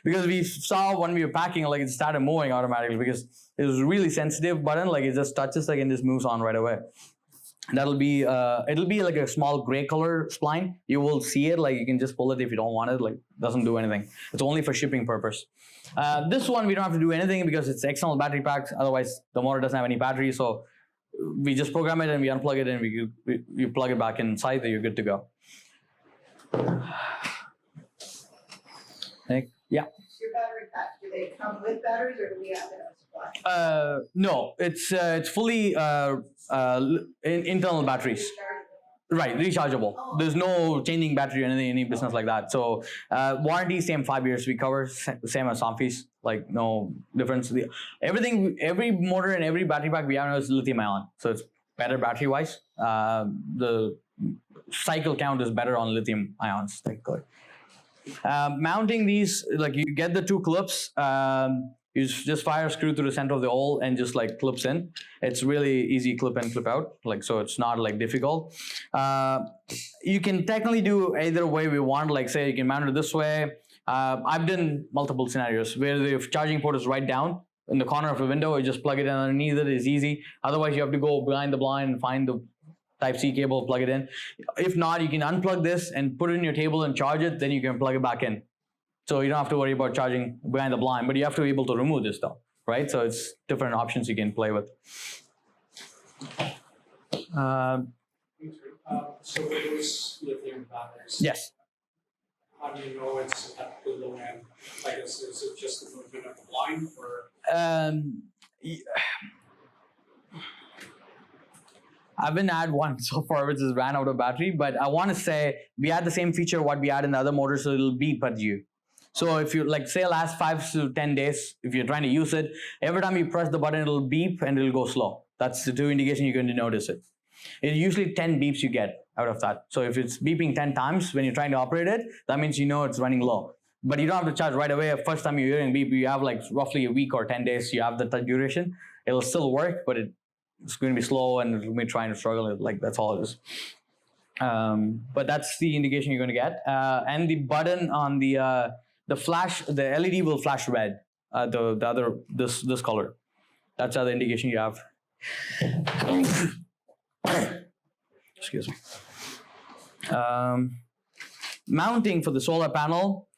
Because we saw when we were packing, like it started moving automatically because it was a really sensitive button. Like it just touches like and just moves on right away. That'll be it'll be like a small gray color spline. You will see it, like you can just pull it if you don't want it. Like doesn't do anything. It's only for shipping purpose. This one we don't have to do anything because it's external battery packs. Otherwise the motor doesn't have any battery, so we just program it and we unplug it and we plug it back inside, and you're good to go. Yeah. Your battery pack, do they come with batteries or do we have it on supply? No, it's fully internal batteries. Right, rechargeable. Oh. There's no changing battery or anything, any business like that. So warranty, same 5 years. We cover same as Somfy's, like no difference. Every motor and every battery pack we have now is lithium ion, so it's better battery wise. The cycle count is better on lithium ions. Technically. Mounting these, like you get the two clips. You just fire a screw through the center of the hole and just like clips in. It's really easy clip in, clip out. Like, so it's not like difficult. You can technically do either way we want. Like say you can mount it this way. I've done multiple scenarios where the charging port is right down in the corner of the window. You just plug it in underneath it. It's easy. Otherwise you have to go behind the blind and find the Type-C cable, plug it in. If not, you can unplug this and put it in your table and charge it. Then you can plug it back in. So you don't have to worry about charging behind the blind, but you have to be able to remove this stuff, right? So it's different options you can play with. So those lithium batteries. Yes. How do you know it's at the low end? Like, is it just a little bit of the blind, or? I haven't had one so far which has ran out of battery, but I want to say we had the same feature what we had in the other motors, so it'll beep at you. So if you like say last 5 to 10 days, if you're trying to use it, every time you press the button, it'll beep and it'll go slow. That's the two indications you're going to notice it. It's usually 10 beeps you get out of that. So if it's beeping 10 times when you're trying to operate it, that means you know it's running low. But you don't have to charge right away. First time you're hearing beep, you have like roughly a week or 10 days, you have the duration. It'll still work, but it's going to be slow and it'll be trying to struggle. Like that's all it is. But that's the indication you're going to get. And the button on the flash, the LED will flash red. The other this color. That's the other indication you have. Excuse me. Mounting for the solar panel.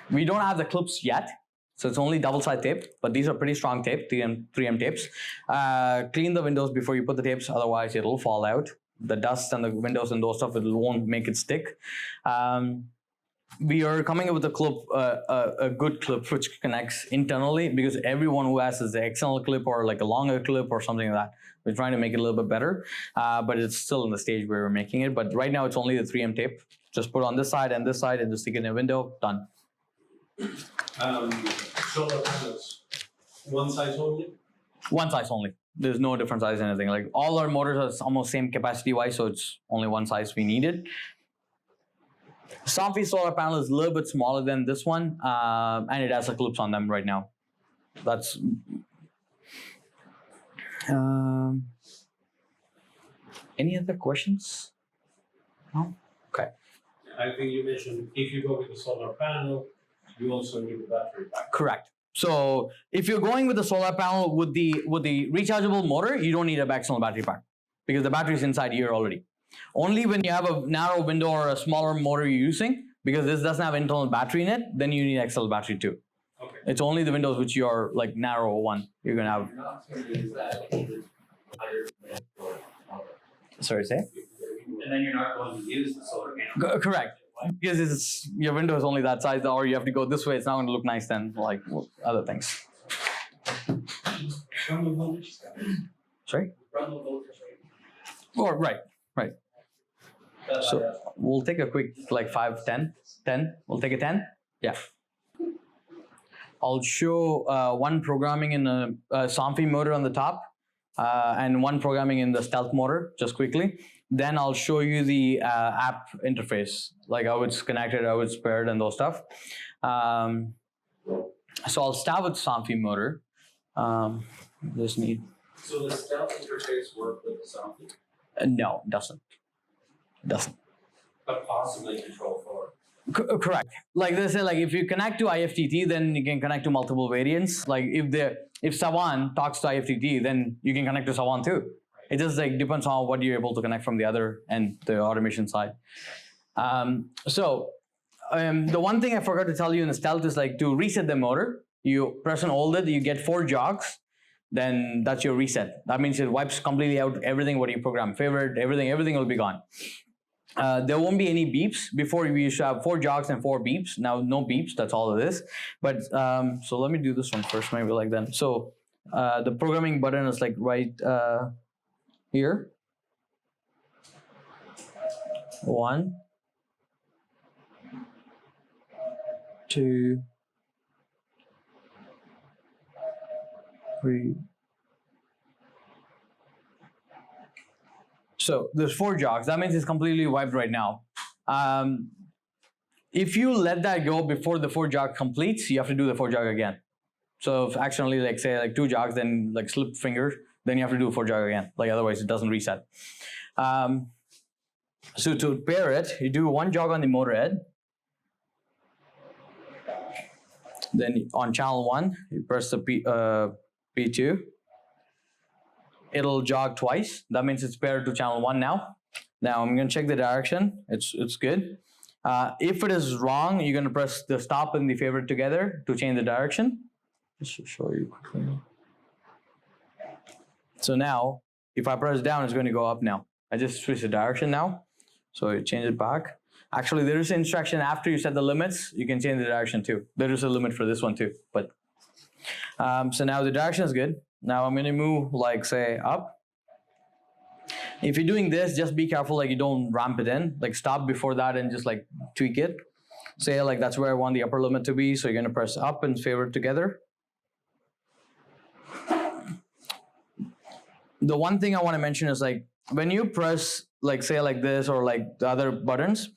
We don't have the clips yet. So it's only double-sided tape, but these are pretty strong tape, 3M tapes. Clean the windows before you put the tapes, otherwise it'll fall out. The dust and the windows and those stuff, it won't make it stick. We are coming up with a clip, a good clip which connects internally, because everyone who has is the external clip or like a longer clip or something like that. We're trying to make it a little bit better, but it's still in the stage where we're making it. But right now it's only the 3M tape. Just put on this side and just stick it in a window, done. Solar panels, one size only? One size only. There's no different size or anything. Like all our motors are almost same capacity wise, so it's only one size we needed. Somfy solar panel is a little bit smaller than this one, and it has clips on them right now. That's any other questions? No? Okay. I think you mentioned if you go with the solar panel, you also need the battery pack. Correct. So if you're going with the solar panel with the rechargeable motor, you don't need a external battery pack because the battery is inside here already. Only when you have a narrow window or a smaller motor you're using, because this doesn't have internal battery in it, then you need external battery too. Okay. It's only the windows which you're like narrow one you're gonna have. You're not going to use that higher demand for Sorry, say? And then you're not going to use the solar panel. Correct. Because your window is only that size, or you have to go this way. It's not going to look nice then, like other things. Run the voltage. Sorry? Run the voltage. Or right. So we'll take a quick like 5, 10. 10. We'll take a 10. Yeah. I'll show one programming in a Somfy motor on the top, and one programming in the stealth motor, just quickly. Then I'll show you the app interface, like how it's connected, how it's paired, and those stuff. So I'll start with Somfy motor. Just need. So the stealth interface work with the Somfy, No, it doesn't. but possibly control for. Correct. Like they say, like if you connect to IFTT, then you can connect to multiple variants. Like if Sawan talks to IFTT, then you can connect to Sawan too. It just like depends on what you're able to connect from the other end, the automation side. The one thing I forgot to tell you in the stealth is like to reset the motor, you press and hold it, you get 4 jogs, then that's your reset. That means it wipes completely out everything what you program, favorite, everything will be gone. There won't be any beeps. Before we used to have 4 jogs and 4 beeps. Now no beeps, that's all it is. But so let me do this one first, maybe like that. So the programming button is like right here. 1, 2, 3. So there's 4 jogs. That means it's completely wiped right now. If you let that go before the 4 jog completes, you have to do the 4 jog again. So if accidentally, like say like 2 jogs, then like slip finger, then you have to do 4 jog again. Like otherwise it doesn't reset. So to pair it, you do 1 jog on the motor head. Then on channel 1, you press the P2. It'll jog twice. That means it's paired to channel 1 now. Now I'm gonna check the direction. It's good. If it is wrong, you're gonna press the stop and the favorite together to change the direction. Just to show you quickly. So now, if I press down, it's gonna go up now. I just switch the direction now. So you change it back. Actually, there is an instruction after you set the limits, you can change the direction too. There is a limit for this one too, but so now the direction is good. Now I'm gonna move like say up. If you're doing this, just be careful like you don't ramp it in. Like stop before that and just like tweak it. Say like that's where I want the upper limit to be. So you're gonna press up and favorite together. The one thing I want to mention is like when you press like say like this or like the other buttons,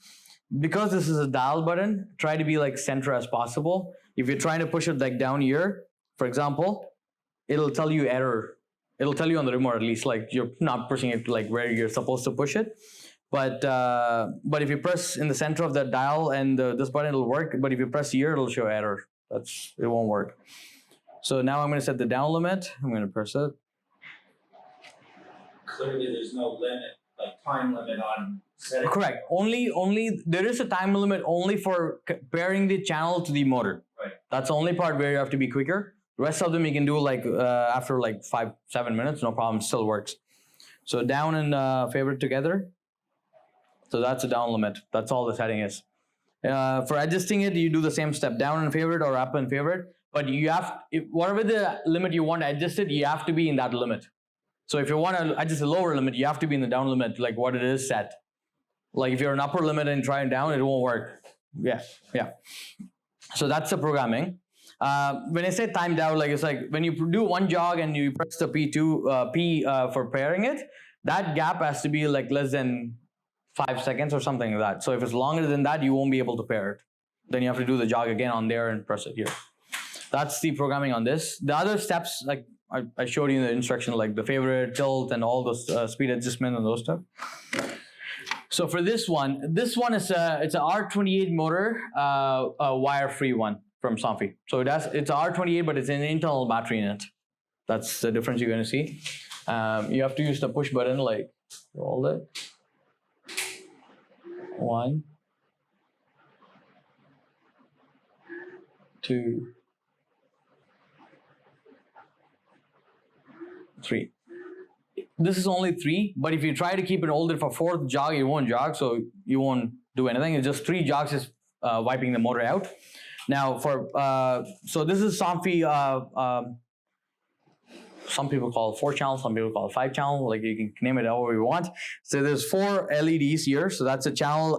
because this is a dial button, try to be like center as possible. If you're trying to push it like down here, for example, it'll tell you error. It'll tell you on the remote at least, like you're not pushing it like where you're supposed to push it. But if you press in the center of the dial and this button, it'll work. But if you press here, it'll show error. It won't work. So now I'm going to set the down limit. I'm going to press it. Clearly, there's no limit, like time limit on setting. Correct. Only there is a time limit only for pairing the channel to the motor. Right. That's the only part where you have to be quicker. The rest of them you can do like after like 5-7 minutes, no problem, still works. So down and favorite together. So that's a down limit. That's all the setting is. For adjusting it, you do the same step, down and favorite or up and favorite. But you have, whatever the limit you want to adjust it, you have to be in that limit. So if you want to adjust the lower limit, you have to be in the down limit, like what it is set. Like if you're an upper limit and try it down, it won't work. Yeah. So that's the programming. When I say timed out, like it's like when you do 1 jog and you press the P2 for pairing it, that gap has to be like less than 5 seconds or something like that. So if it's longer than that, you won't be able to pair it. Then you have to do the jog again on there and press it here. That's the programming on this. The other steps, like I showed you in the instruction, like the favorite, tilt, and all those speed adjustment and those stuff. So for this one is it's a R28 motor, a wire-free one from Somfy. So it's a R28, but it's an internal battery in it. That's the difference you're going to see. You have to use the push button, like hold it. 1, 2, 3. This is only 3, but if you try to keep it holding for 4th jog, it won't jog, so you won't do anything. It's just 3 jogs is wiping the motor out. Now so this is Somfy. Some people call it 4-channel, some people call it 5-channel. Like you can name it however you want. So there's 4 LEDs here, so that's a channel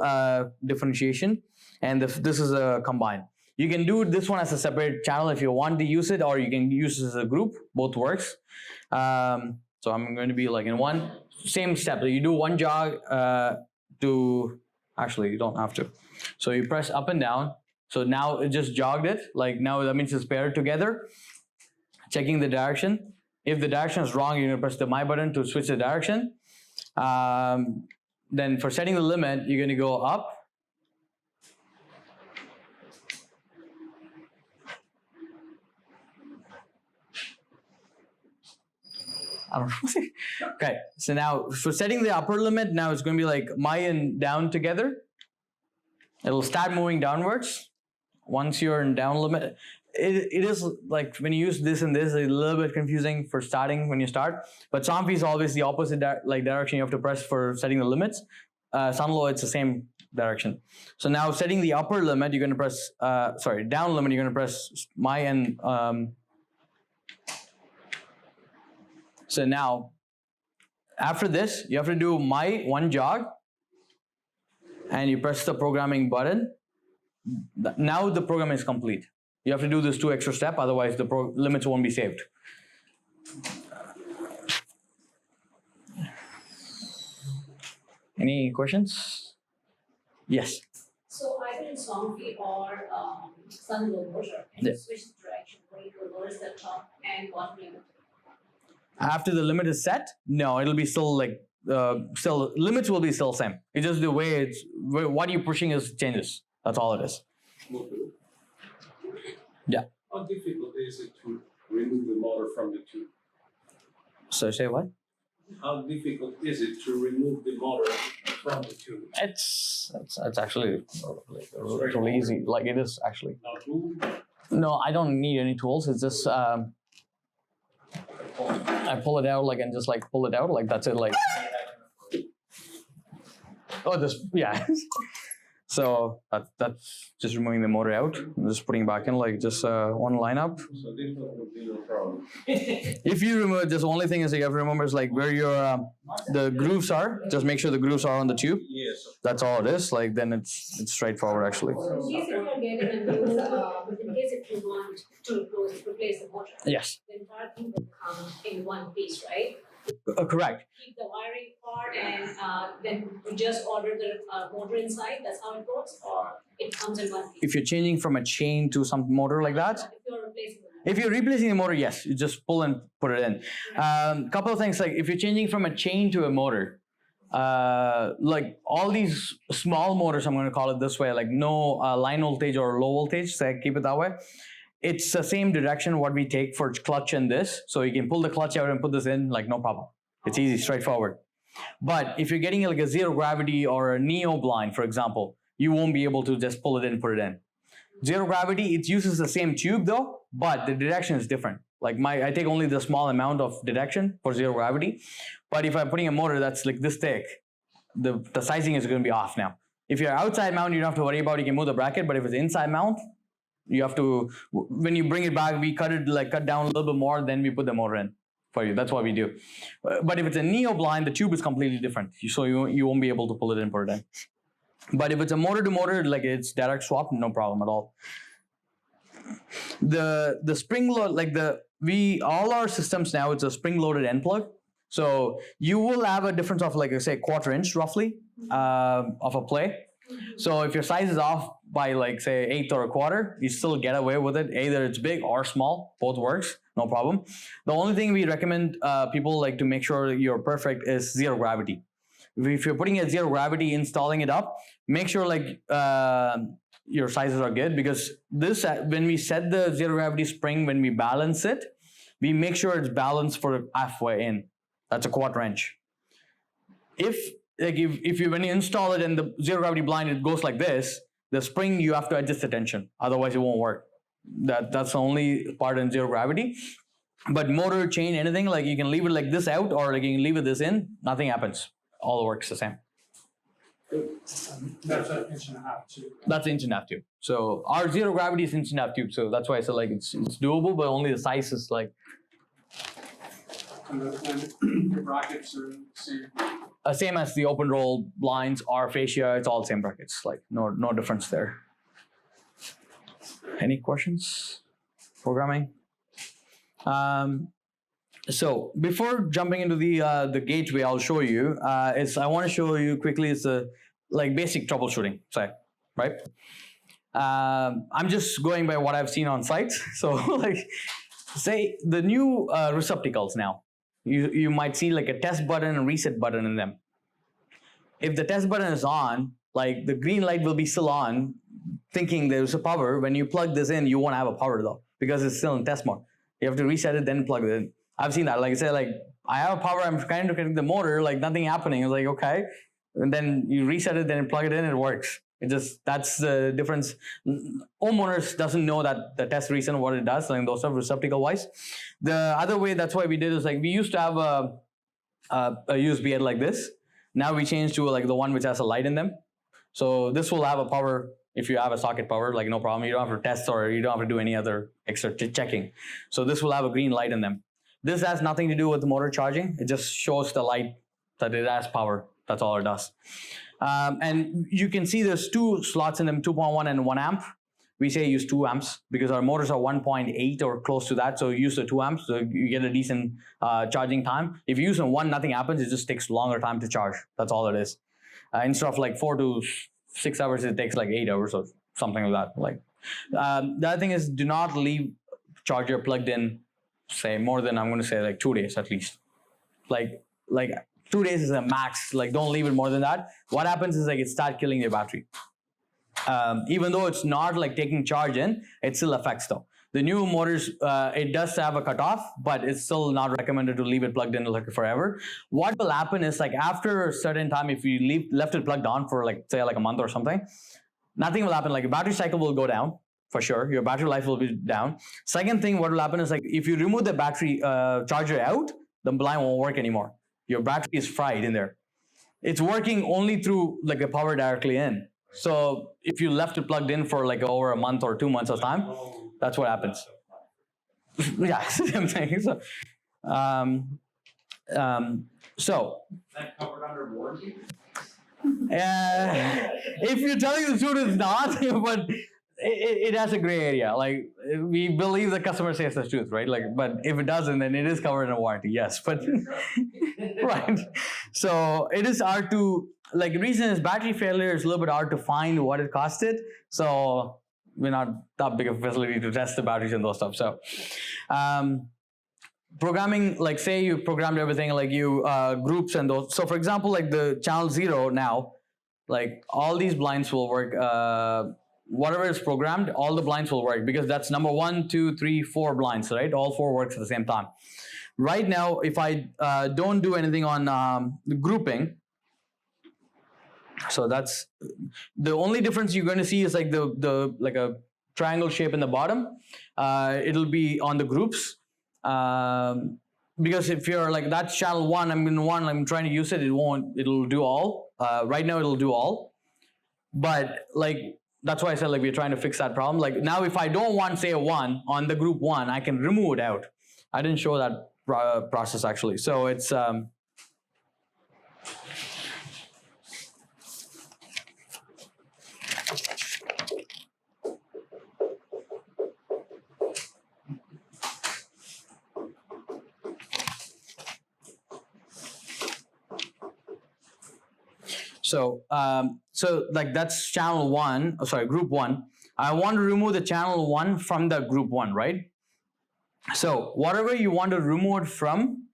differentiation, and this is a combine. You can do this one as a separate channel if you want to use it, or you can use it as a group. Both works. So I'm going to be like in one same step. You do 1 jog actually you don't have to. So you press up and down. So now it just jogged it. Like now that means it's paired together. Checking the direction. If the direction is wrong, you're going to press the My button to switch the direction. Then for setting the limit, you're going to go up. I don't know. Okay, so now for setting the upper limit, now it's going to be like My and down together. It'll start moving downwards. Once you're in down limit, it is like when you use this and this, it's a little bit confusing for starting when you start. But Somfy is always the opposite direction you have to press for setting the limits. Sunlow, it's the same direction. So now setting the upper limit, you're going to press, down limit, you're going to press My and, so now, after this, you have to do My 1 jog, and you press the programming button. Now the program is complete. You have to do this 2 extra steps, otherwise the limits won't be saved. Any questions? Yes. So either in Somfy or Sunlow motor, and you switch the direction where you reverse the top and bottom limit. After the limit is set, no, it'll be still like limits will be still same. It's just the way what you're pushing is changes. That's all it is. Yeah. How difficult is it to remove the motor from the tube? So say what? How difficult is it to remove the motor from the tube? It's actually really easy. Like it is actually. No tool? No, I don't need any tools. It's just I pull it out and just pull it out that's it oh this yeah. So that's just removing the motor out, just putting it back in just one line up. So this one would be no problem. If you remove, the only thing is you have to remember is where your the grooves are. Just make sure the grooves are on the tube. Yes. That's all it is. Then it's straightforward actually. In case if you're getting a new, in case if you want to replace the motor, Yes. the entire thing will come in one piece, right? Correct. Keep the wiring part and then you just order the motor inside. That's how it works, or it comes in one piece. If you're changing from a chain to some motor like that. If you're replacing the motor. If you're replacing the motor, yes, you just pull and put it in. Couple of things, if you're changing from a chain to a motor, all these small motors, I'm going to call it this way, no line voltage or low voltage, so I keep it that way. It's the same direction what we take for clutch and this. So you can pull the clutch out and put this in, no problem. It's easy, straightforward. But if you're getting a zero gravity or a neo blind, for example, you won't be able to just pull it in and put it in. Zero gravity, it uses the same tube though, but the direction is different. I take only the small amount of direction for zero gravity. But if I'm putting a motor that's this thick, the sizing is going to be off now. If you're outside mount, you don't have to worry about it. You can move the bracket, but if it's inside mount, you have to, when you bring it back, we cut down a little bit more, then we put the motor in for you. That's what we do. But if it's a neo blind, the tube is completely different. So you won't be able to pull it in, put it in. But if it's a motor to motor, it's direct swap, no problem at all. The spring load, all our systems now, it's a spring loaded end plug. So you will have a difference of like, say, 1/4 inch roughly of a play. So if your size is off by like say 1/8 or 1/4, you still get away with it. Either it's big or small, both works, no problem. The only thing we recommend people like to make sure you're perfect is zero gravity. If you're putting it at zero gravity, installing it up, make sure like your sizes are good, because this when we set the zero gravity spring, when we balance it, we make sure it's balanced for halfway in. That's a 1/4 inch. If you when you install it and the zero gravity blind, it goes like this, the spring you have to adjust the tension, otherwise it won't work. That's the only part in zero gravity. But motor, chain, anything, like you can leave it like this out, or like you can leave it this in, nothing happens. All works the same. That's an inch and a half too. That's 1.5 inch tube. So our zero gravity is 1.5 inch tube. So that's why I said like it's doable, but only the size is like And the brackets are the same. same as the open roll blinds or fascia. It's all the same brackets. Like no difference there. Any questions? Programming. So before jumping into the gateway, I'll show you. I want to show you quickly. It's a like basic troubleshooting side, right? I'm just going by what I've seen on sites. So like, say the new receptacles now. You might see like a test button and reset button in them. If the test button is on, like the green light will be still on, thinking there's a power. When you plug this in, you won't have a power though, because it's still in test mode. You have to reset it, then plug it in. I've seen that. Like I said, like I have a power, I'm trying to connect the motor, like nothing happening. It's like, okay. And then you reset it, then you plug it in, it works. That's the difference. Homeowners doesn't know that the test reason what it does, like those stuff receptacle wise. The other way, that's why we did is like we used to have a USB head like this. Now we changed to like the one which has a light in them. So this will have a power if you have a socket power, like no problem. You don't have to test or you don't have to do any other extra checking. So this will have a green light in them. This has nothing to do with the motor charging. It just shows the light that it has power. That's all it does. And you can see there's 2 slots in them, 2.1 and 1 amp. We say use 2 amps because our motors are 1.8 or close to that. So use the 2 amps, so you get a decent charging time. If you use in 1, nothing happens. It just takes longer time to charge. That's all it is. Instead of like 4 to 6 hours, it takes like 8 hours or something like that. Like the other thing is, do not leave charger plugged in, say more than, I'm going to say like 2 days at least. Like 2 days is a max. Like don't leave it more than that. What happens is like it starts killing your battery. Even though it's not like taking charge in, it still affects though. The new motors, it does have a cutoff, but it's still not recommended to leave it plugged in like forever. What will happen is like after a certain time, if you left it plugged on for like say like a month or something, nothing will happen. Like your battery cycle will go down for sure. Your battery life will be down. Second thing, what will happen is like if you remove the battery charger out, the blind won't work anymore. Your battery is fried in there. It's working only through like the power directly in. So if you left it plugged in for like over a month or 2 months of time, that's what happens. Yeah, same thing. So, so That covered under warranty? if you're telling the truth, it's not, but it has a gray area. Like we believe the customer says the truth, right? Like, but if it doesn't, then it is covered in a warranty. Yes, but right. So it is hard to like. The reason is battery failure is a little bit hard to find what it costed. So we're not that big of a facility to test the batteries and those stuff. So programming, like say you programmed everything, like you groups and those. So for example, like the channel 0 now, like all these blinds will work. Whatever is programmed, all the blinds will work because that's number 1, 2, 3, 4 blinds, right? All 4 works at the same time. Right now, if I don't do anything on the grouping, so that's the only difference you're going to see is like the like a triangle shape in the bottom. It'll be on the groups. Because if you're like that's channel 1, I'm trying to use it, it'll do all. Right now it'll do all. But like that's why I said like we're trying to fix that problem. Like now if I don't want say a 1 on the group 1, I can remove it out. I didn't show that process actually. So it's So like that's channel one, group one. I want to remove the channel one from the group one, right? So whatever you want to remove it from,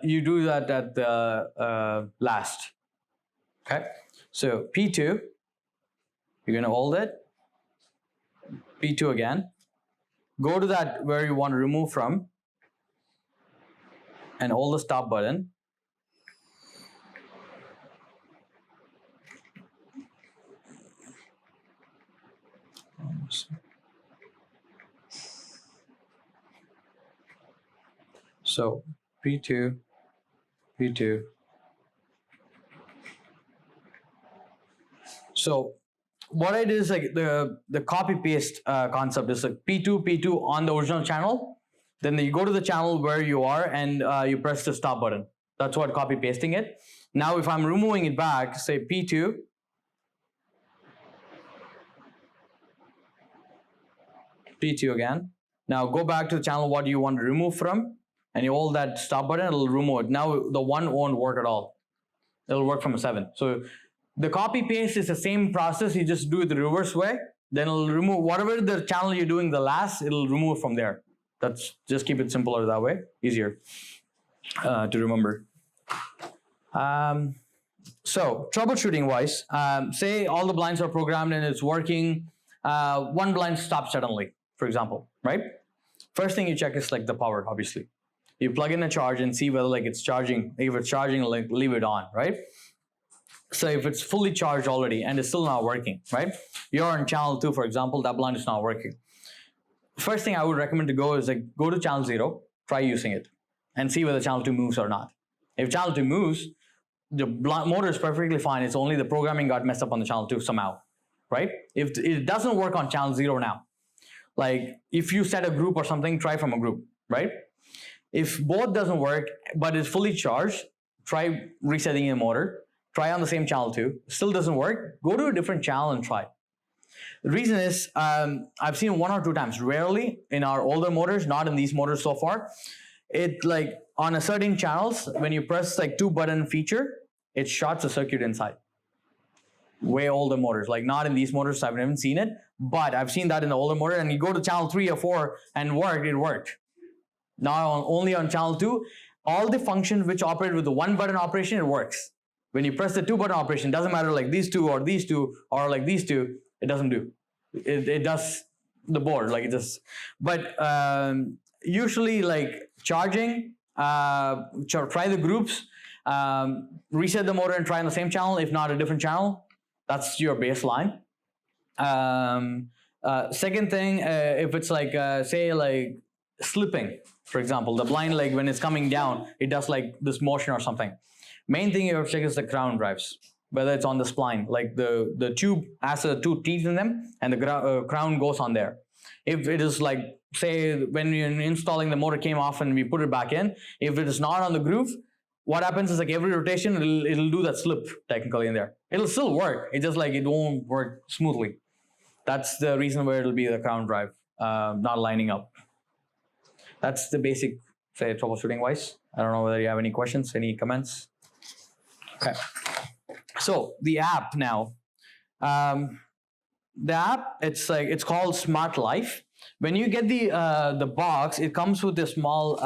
you do that at the last. Okay. So P2, you're going to hold it. P2 again. Go to that where you want to remove from, and hold the stop button. So P2, P2. So what I did is like the copy paste concept is like P2 on the original channel. Then you go to the channel where you are and you press the stop button. That's what copy pasting it. Now if I'm removing it back, say P2. P2 again. Now go back to the channel what you want to remove from, and you hold that stop button, it'll remove it. Now the 1 won't work at all. It'll work from a 7. So the copy paste is the same process, you just do it the reverse way. Then it'll remove whatever the channel you're doing the last, it'll remove from there. That's just keep it simpler that way, easier to remember. So troubleshooting wise, say all the blinds are programmed and it's working, one blind stops suddenly, for example, right? First thing you check is like the power, obviously. You plug in a charge and see whether like it's charging. If it's charging, like leave it on, right? So if it's fully charged already and it's still not working, right? You're on channel 2, for example, that blind is not working. First thing I would recommend to go is like go to channel 0, try using it and see whether channel 2 moves or not. If channel 2 moves, the motor is perfectly fine. It's only the programming got messed up on the channel 2 somehow, right? If it doesn't work on channel 0 now, like if you set a group or something, try from a group, right? If both doesn't work, but it's fully charged, try resetting the motor, try on the same channel 2, still doesn't work, go to a different channel and try. The reason is, I've seen 1 or 2 times, rarely in our older motors, not in these motors so far. It like on a certain channels, when you press like 2-button feature, it shorts the circuit inside. Way older motors, like not in these motors, I haven't seen it, but I've seen that in the older motor, and you go to channel 3 or 4 and it worked. Now only on channel 2, all the functions which operate with the 1-button operation, it works. When you press the 2-button operation, doesn't matter like these two or like these two, it doesn't do. It does the board, like it just, but usually like charging, try the groups, reset the motor and try on the same channel, if not a different channel. That's your baseline. Second thing, if it's like, say like slipping, for example, the blind like when it's coming down, it does like this motion or something. Main thing you have to check is the crown drives, whether it's on the spline, like the tube has 2 teeth in them and the crown goes on there. If it is like, say when you're installing the motor came off and we put it back in, if it is not on the groove, what happens is like every rotation, it'll do that slip technically in there. It'll still work, it's just like it won't work smoothly. That's the reason where it'll be the crown drive not lining up. That's the basic, say, troubleshooting wise. I don't know whether you have any questions, any comments. Okay, so the app now. The app, it's called Smart Life. When you get the box, it comes with a small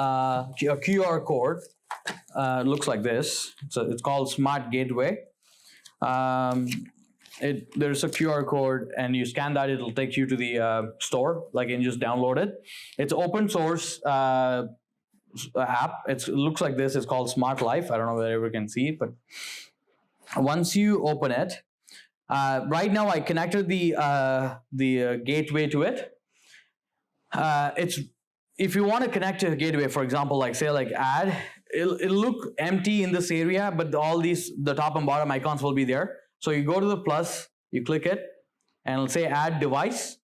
QR code. Looks like this. It's called Smart Gateway. There's a QR code, and you scan that, it'll take you to the store. Like you can just download it. It's open source app. It looks like this. It's called Smart Life. I don't know whether everyone can see it, but once you open it, right now I connected the gateway to it. If you want to connect to a gateway, for example, like say like add, it'll look empty in this area, but all these, the top and bottom icons will be there. So you go to the plus, you click it, and it'll say add device.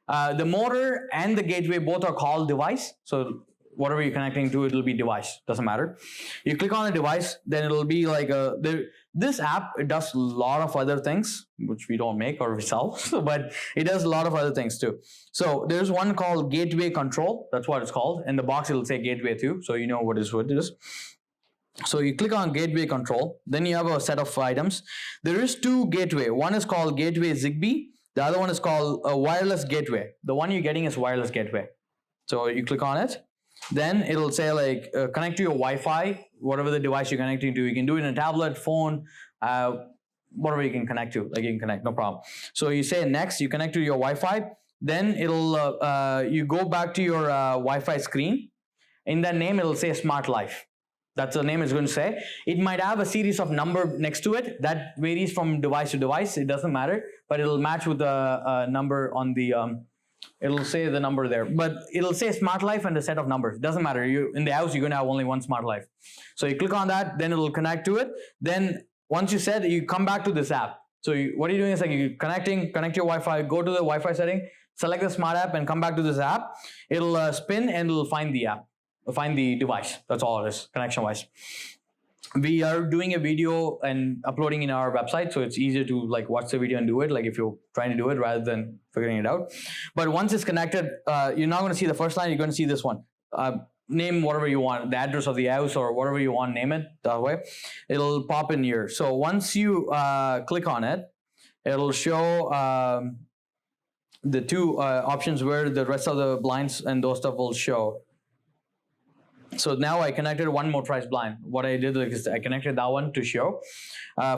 The motor and the gateway both are called device. So whatever you're connecting to, it'll be device, doesn't matter. You click on the device, then it'll be like this app, it does a lot of other things, which we don't make or we sell, but it does a lot of other things too. So there's one called Gateway Control, that's what it's called. In the box, it'll say Gateway 2, so you know what it is. So you click on gateway control, then you have a set of items. There is two gateway. One is called gateway Zigbee. The other one is called a wireless gateway. The one you're getting is wireless gateway. So you click on it, then it'll say like connect to your Wi-Fi, whatever the device you're connecting to. You can do it in a tablet, phone, whatever you can connect to. Like you can connect, no problem. So you say next, you connect to your Wi-Fi, then it'll you go back to your Wi-Fi screen. In that name, it'll say Smart Life. That's the name it's going to say. It might have a series of number next to it that varies from device to device. It doesn't matter, but it'll match with the number on the. It'll say the number there, but it'll say Smart Life and a set of numbers. It doesn't matter. You in the house, you're going to have only one Smart Life. So you click on that, then it'll connect to it. Then once you said, you come back to this app. So what you're doing is like you connect your Wi-Fi, go to the Wi-Fi setting, select the Smart app, and come back to this app. It'll spin and it'll find the app. Find the device. That's all it is, connection wise. We are doing a video and uploading in our website, so it's easier to like watch the video and do it, like if you're trying to do it rather than figuring it out. But once it's connected, you're not going to see the first line, you're going to see this one. Name whatever you want, the address of the house or whatever you want, name it that way. It'll pop in here. So once you click on it, it'll show the two options where the rest of the blinds and those stuff will show. So now I connected one motorized blind. What I did is I connected that one to show.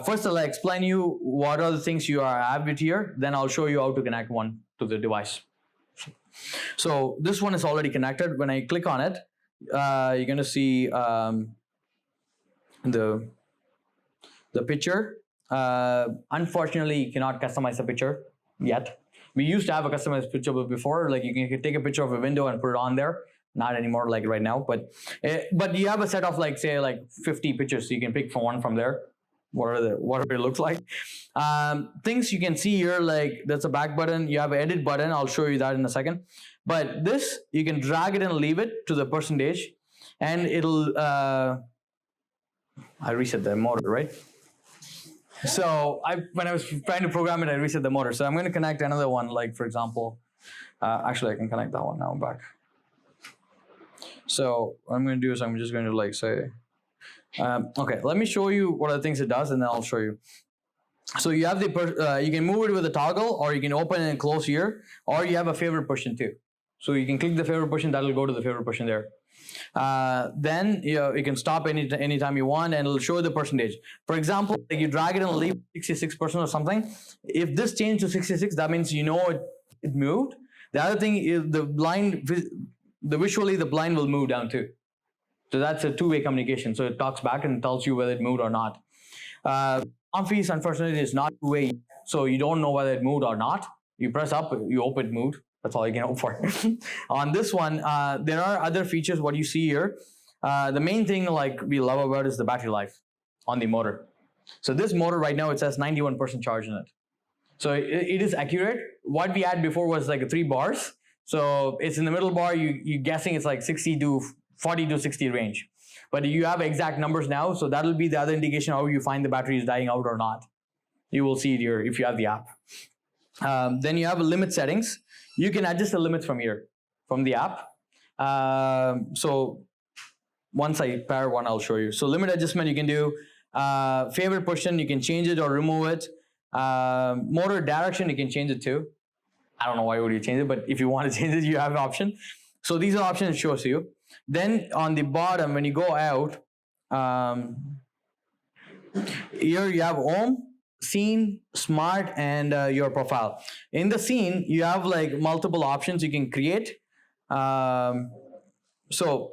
First, I'll explain you what are the things you have it here. Then I'll show you how to connect one to the device. So this one is already connected. When I click on it, you're going to see the picture. Unfortunately, you cannot customize the picture yet. We used to have a customized picture before. Like you can take a picture of a window and put it on there. Not anymore, like right now, but you have a set of like say like 50 pictures, so you can pick from one from there, whatever it looks like. Things you can see here, like that's a back button. You have an edit button. I'll show you that in a second. But this you can drag it and leave it to the percentage, and it'll. I reset the motor, right? So when I was trying to program it, I reset the motor. So I'm going to connect another one, like for example, actually I can connect that one now back. So what I'm going to do is I'm just going to like say, okay, let me show you what are the things it does, and then I'll show you. So you have the you can move it with a toggle, or you can open and close here, or you have a favorite position too. So you can click the favorite position, that'll go to the favorite position there. Then you can stop anytime you want, and it'll show the percentage. For example, like you drag it and leave 66% or something. If this changed to 66, that means you know it moved. The other thing is visually the blind will move down too. So that's a two-way communication. So it talks back and tells you whether it moved or not. Comfy's unfortunately is not two-way, so you don't know whether it moved or not. You press up, you hope it moved. That's all you can hope for. On this one, there are other features. What you see here, the main thing like we love about is the battery life on the motor. So this motor right now, it says 91% charge in it. So it is accurate. What we had before was like 3 bars. So it's in the middle bar, you're guessing it's like 40 to 60 range. But you have exact numbers now, so that'll be the other indication how you find the battery is dying out or not. You will see it here if you have the app. Then you have limit settings. You can adjust the limits from here, from the app. So once I pair one, I'll show you. So limit adjustment you can do. Favorite position, you can change it or remove it. Motor direction, you can change it too. I don't know why would you change it, but if you want to change it, you have an option. So these are options it shows you. Then on the bottom, when you go out, here you have home, scene, smart, and your profile. In the scene, you have like multiple options you can create. So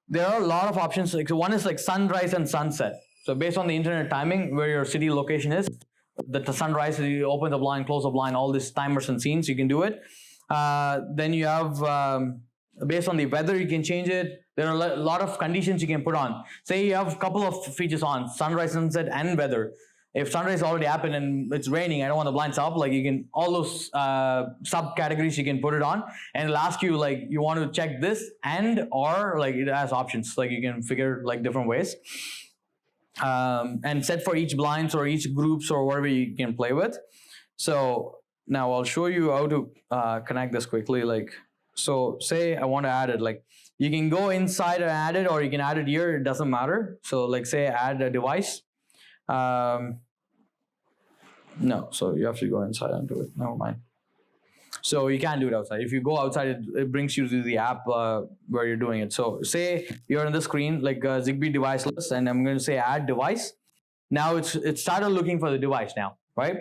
there are a lot of options. Like one is like sunrise and sunset. So based on the internet timing, where your city location is, the sunrise, you open the blind, close the blind, all these timers and scenes, you can do it. Then you have, based on the weather, you can change it. There are a lot of conditions you can put on. Say you have a couple of features on, sunrise, sunset, and weather. If sunrise already happened and it's raining, I don't want the blinds up, like you can, all those subcategories you can put it on, and it'll ask you like, you want to check this and, or like it has options, like you can figure like different ways. And set for each blinds or each groups or whatever you can play with. So now I'll show you how to connect this quickly. Like, so say I want to add it, like You can go inside and add it, or you can add it here. It doesn't matter. So like say add a device. No, so you have to go inside and do it. Never mind. So you can't do it outside. If you go outside, it brings you to the app where you're doing it. So say you're on the screen like Zigbee device list, and I'm going to say add device. Now it started looking for the device now, right?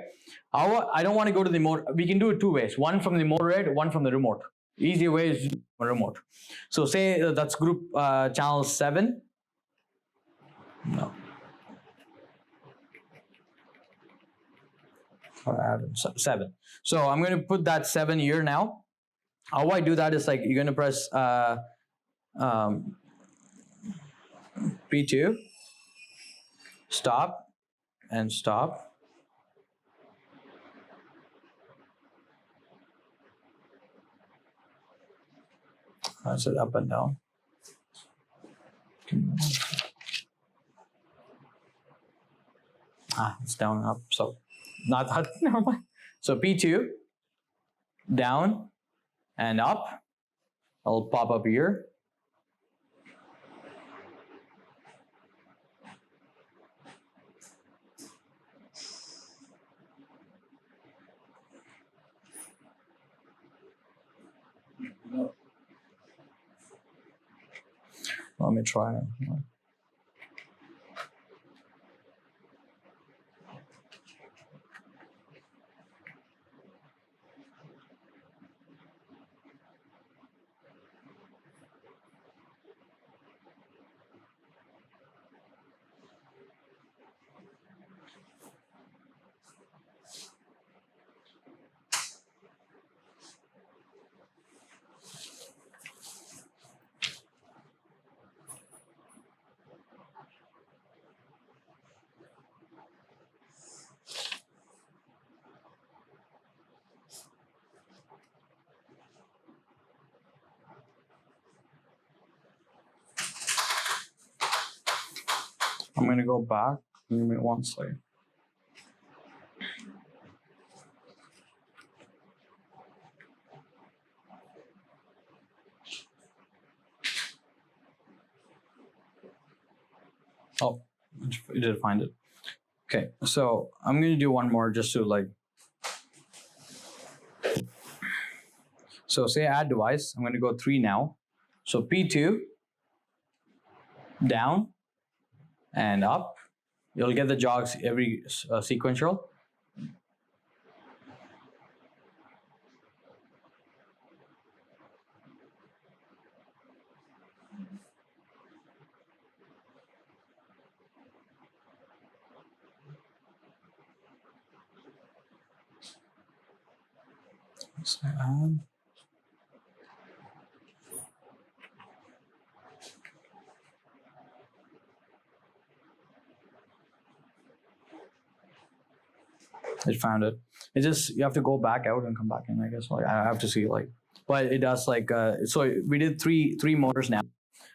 I don't want to go to the mode. We can do it two ways. One from the mode red, one from the remote. Easier way is remote. So say that's group channel 7. No. Or add 7. So I'm going to put that 7 here now. How I do that is like you're going to press P2, stop, and stop. I said up and down. It's down and up. So not that. Never mind. So P2, down and up. I'll pop up here. Let me try. I'm going to go back. Give me one second. Oh, you did find it. Okay, so I'm going to do one more just to like. So say add device. I'm going to go 3 now. So P2, down and up. You'll get the jogs every sequential. So add. It found it. It just you have to go back out and come back in. I guess like I have to see like, but it does like so we did three motors now.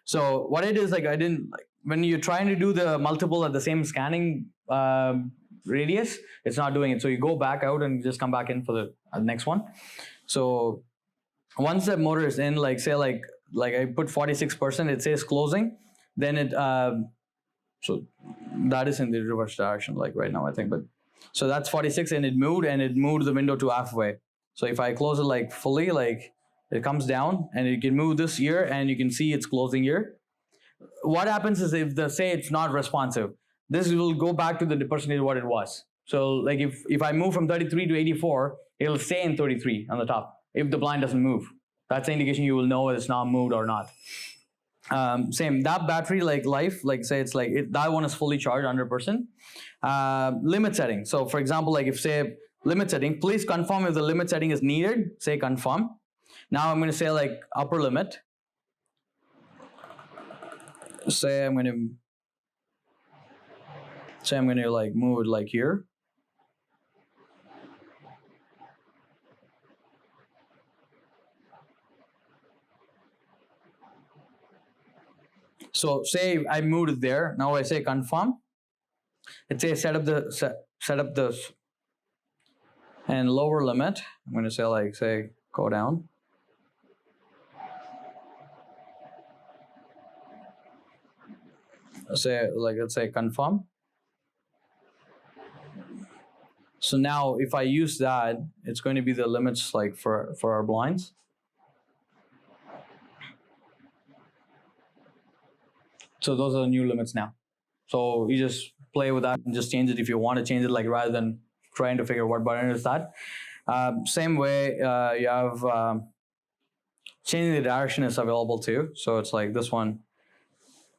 So what it is like I didn't like when you're trying to do the multiple at the same scanning radius, it's not doing it. So you go back out and just come back in for the next one. So once that motor is in, like say like I put 46%, it says closing. Then it so that is in the reverse direction like right now I think, but. So that's 46 and it moved the window to halfway. So if I close it like fully, like it comes down and you can move this here and you can see it's closing here. What happens is if say it's not responsive, this will go back to the percentage what it was. So like if I move from 33 to 84, it'll stay in 33 on the top. If the blind doesn't move, that's an indication you will know it's not moved or not. Same that battery like life, like say it's like that one is fully charged 100%. Limit setting. So for example, like if say limit setting, please confirm if the limit setting is needed. Say confirm. Now I'm going to say like upper limit. Say I'm going to like move it like here. So say I moved it there. Now I say confirm. It says set up the and lower limit. I'm going to say like say go down. let's say confirm. So now if I use that, it's going to be the limits like for our blinds. So those are the new limits now. So you just play with that and just change it if you want to change it, like rather than trying to figure what button is that. Same way, you have changing the direction is available too. So it's like this one,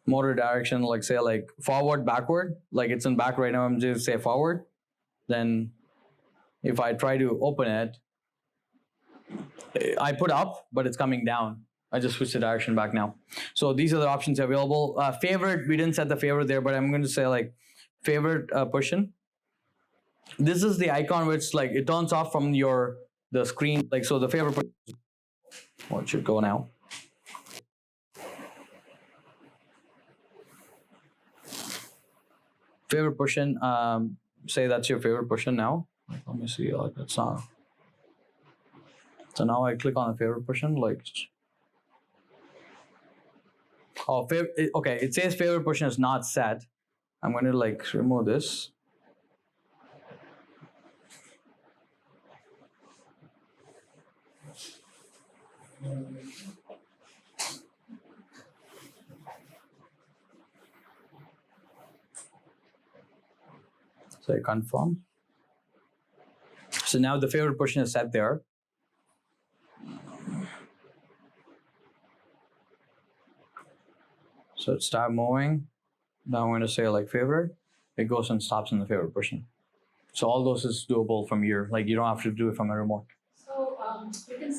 motor direction, like say like forward, backward, like it's in back right now, I'm just say forward. Then if I try to open it, I put up, but it's coming down. I just switch the direction back now. So these are the options available. Favorite, we didn't set the favorite there, but I'm going to say like favorite push-in. This is the icon which like it turns off from the screen. Like so the favorite push, it should go now. Favorite push-in, say that's your favorite push-in now. Let me see, like it's not. So now I click on the favorite push-in, like, oh, okay, it says favorite push-in is not set. I'm going to like remove this. So I confirm. So now the favorite push-in is set there. So it start moving. Now I'm going to say like favorite. It goes and stops in the favorite push-in. So all those is doable from here. Like you don't have to do it from a remote. So you can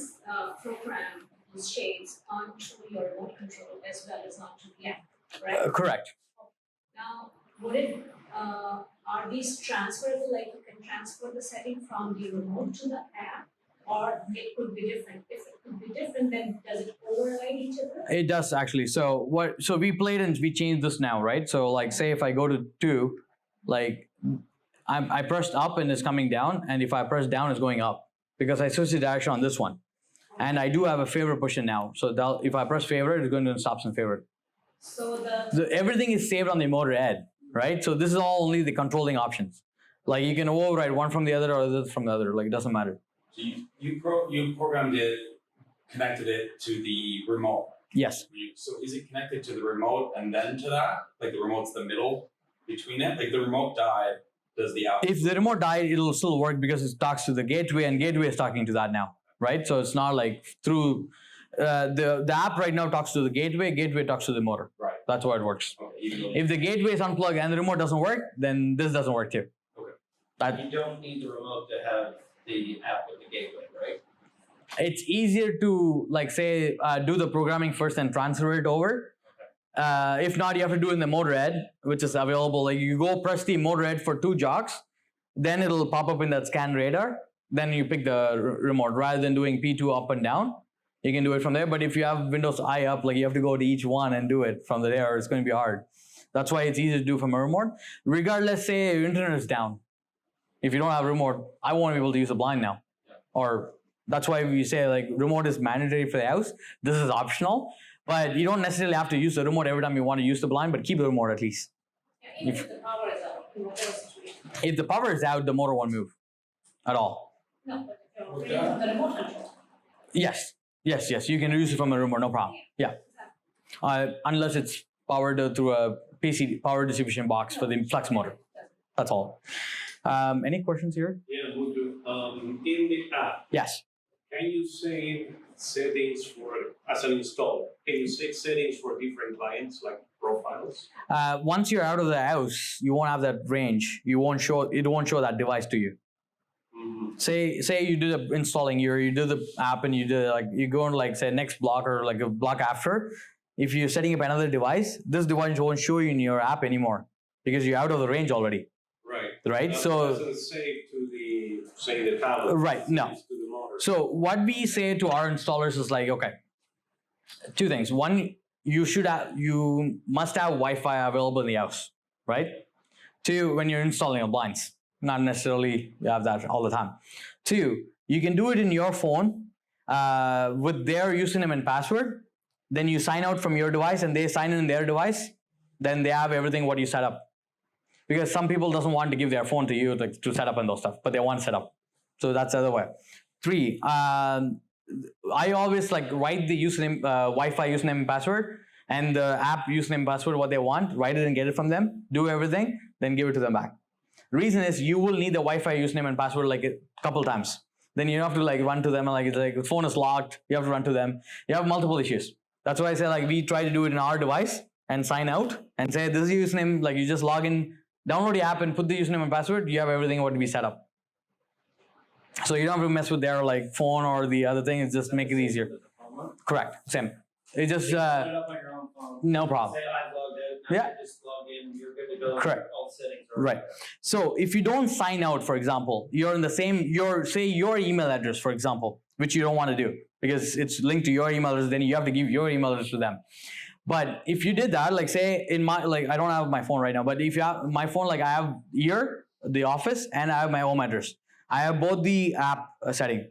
program these shades onto your remote control as well as onto the app, right? Correct. Now, would it are these transferable? Like you can transfer the setting from the remote to the app, or it could be different. If it could be different, then does it override each other? It does actually. So we played and we changed this now, right? So like say if I go to 2, like I pressed up and it's coming down, and if I press down it's going up because I switched the direction on this one. And I do have a favorite push-in now. So if I press favorite, it's going to stop in favorite. So everything is saved on the motor head, right? So this is all only the controlling options. Like you can override one from the other or this from the other. Like it doesn't matter. So you programmed it, connected it to the remote. Yes. So is it connected to the remote and then to that? Like the remote's the middle between it? Like the remote died, does the app? If the remote died, it'll still work because it talks to the gateway and gateway is talking to that now, right? So it's not like through the app right now talks to the gateway talks to the motor. Right. That's how it works. Okay, even though If the gateway is unplugged and the remote doesn't work, then this doesn't work too. Okay. You don't need the remote to have the app with the gateway, right? It's easier to like say do the programming first and transfer it over. If not, you have to do it in the motor head, which is available. Like you go press the motor head for 2 jocks, then it'll pop up in that scan radar. Then you pick the remote rather than doing P2 up and down. You can do it from there. But if you have Windows I up, like you have to go to each one and do it from there. It's going to be hard. That's why it's easy to do from a remote. Regardless, say your internet is down. If you don't have a remote, I won't be able to use a blind now. Or that's why we say like remote is mandatory for the house. This is optional, but you don't necessarily have to use the remote every time you want to use the blind, but keep the remote at least. Yeah, even if the power is out, in whatever situation. If the power is out, the motor won't move at all. No, but if you're operating from the remote control. Yes, you can use it from a remote, no problem. Yeah, unless it's powered through a PC power distribution box for the flex motor. That's all. Any questions here? Yeah, we'll do. In the app, Yes. can you save settings for, as an installer, can you save settings for different clients, like profiles? Once you're out of the house, you won't have that range. It won't show that device to you. Mm-hmm. Say you do the installing here, you do the app, and you go on like say next block or like a block after. If you're setting up another device, this device won't show you in your app anymore because you're out of the range already. Right. So doesn't save to the tablet. Right. No. It's to the motor. So what we say to our installers is like, okay, 2 things. One, you must have Wi-Fi available in the house, right? 2, when you're installing your blinds, not necessarily you have that all the time. 2, you can do it in your phone with their username and password. Then you sign out from your device and they sign in their device. then they have everything what you set up. Because some people doesn't want to give their phone to you to set up and those stuff, but they want set up. So that's the other way. 3, I always like write the username, Wi-Fi username and password, and the app username and password, what they want, write it and get it from them, do everything, then give it to them back. Reason is you will need the Wi-Fi username and password like a couple times. Then you have to like run to them and like it's like the phone is locked, you have to run to them. You have multiple issues. That's why I say like we try to do it in our device and sign out and say this is your username, like you just log in, download the app and put the username and password, you have everything what to be set up. So you don't have to mess with their like phone or the other thing, it's just make it easier. Correct, same. It just Set it up on your own phone. no problem. Say I've logged out, now Yeah. you just log in, you're good to go. Correct. All settings are Right. So if you don't sign out, for example, you're in the same, say your email address, for example, which you don't want to do because it's linked to your email address, then you have to give your email address to them. But if you did that, like say in my, like I don't have my phone right now, but if you have my phone, like I have here, the office, and I have my home address. I have both the app setting.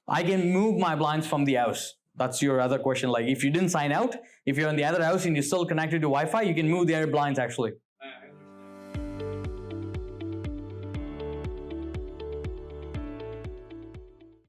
I can move my blinds from the house. That's your other question. Like if you didn't sign out, if you're in the other house and you're still connected to Wi-Fi, you can move their blinds actually.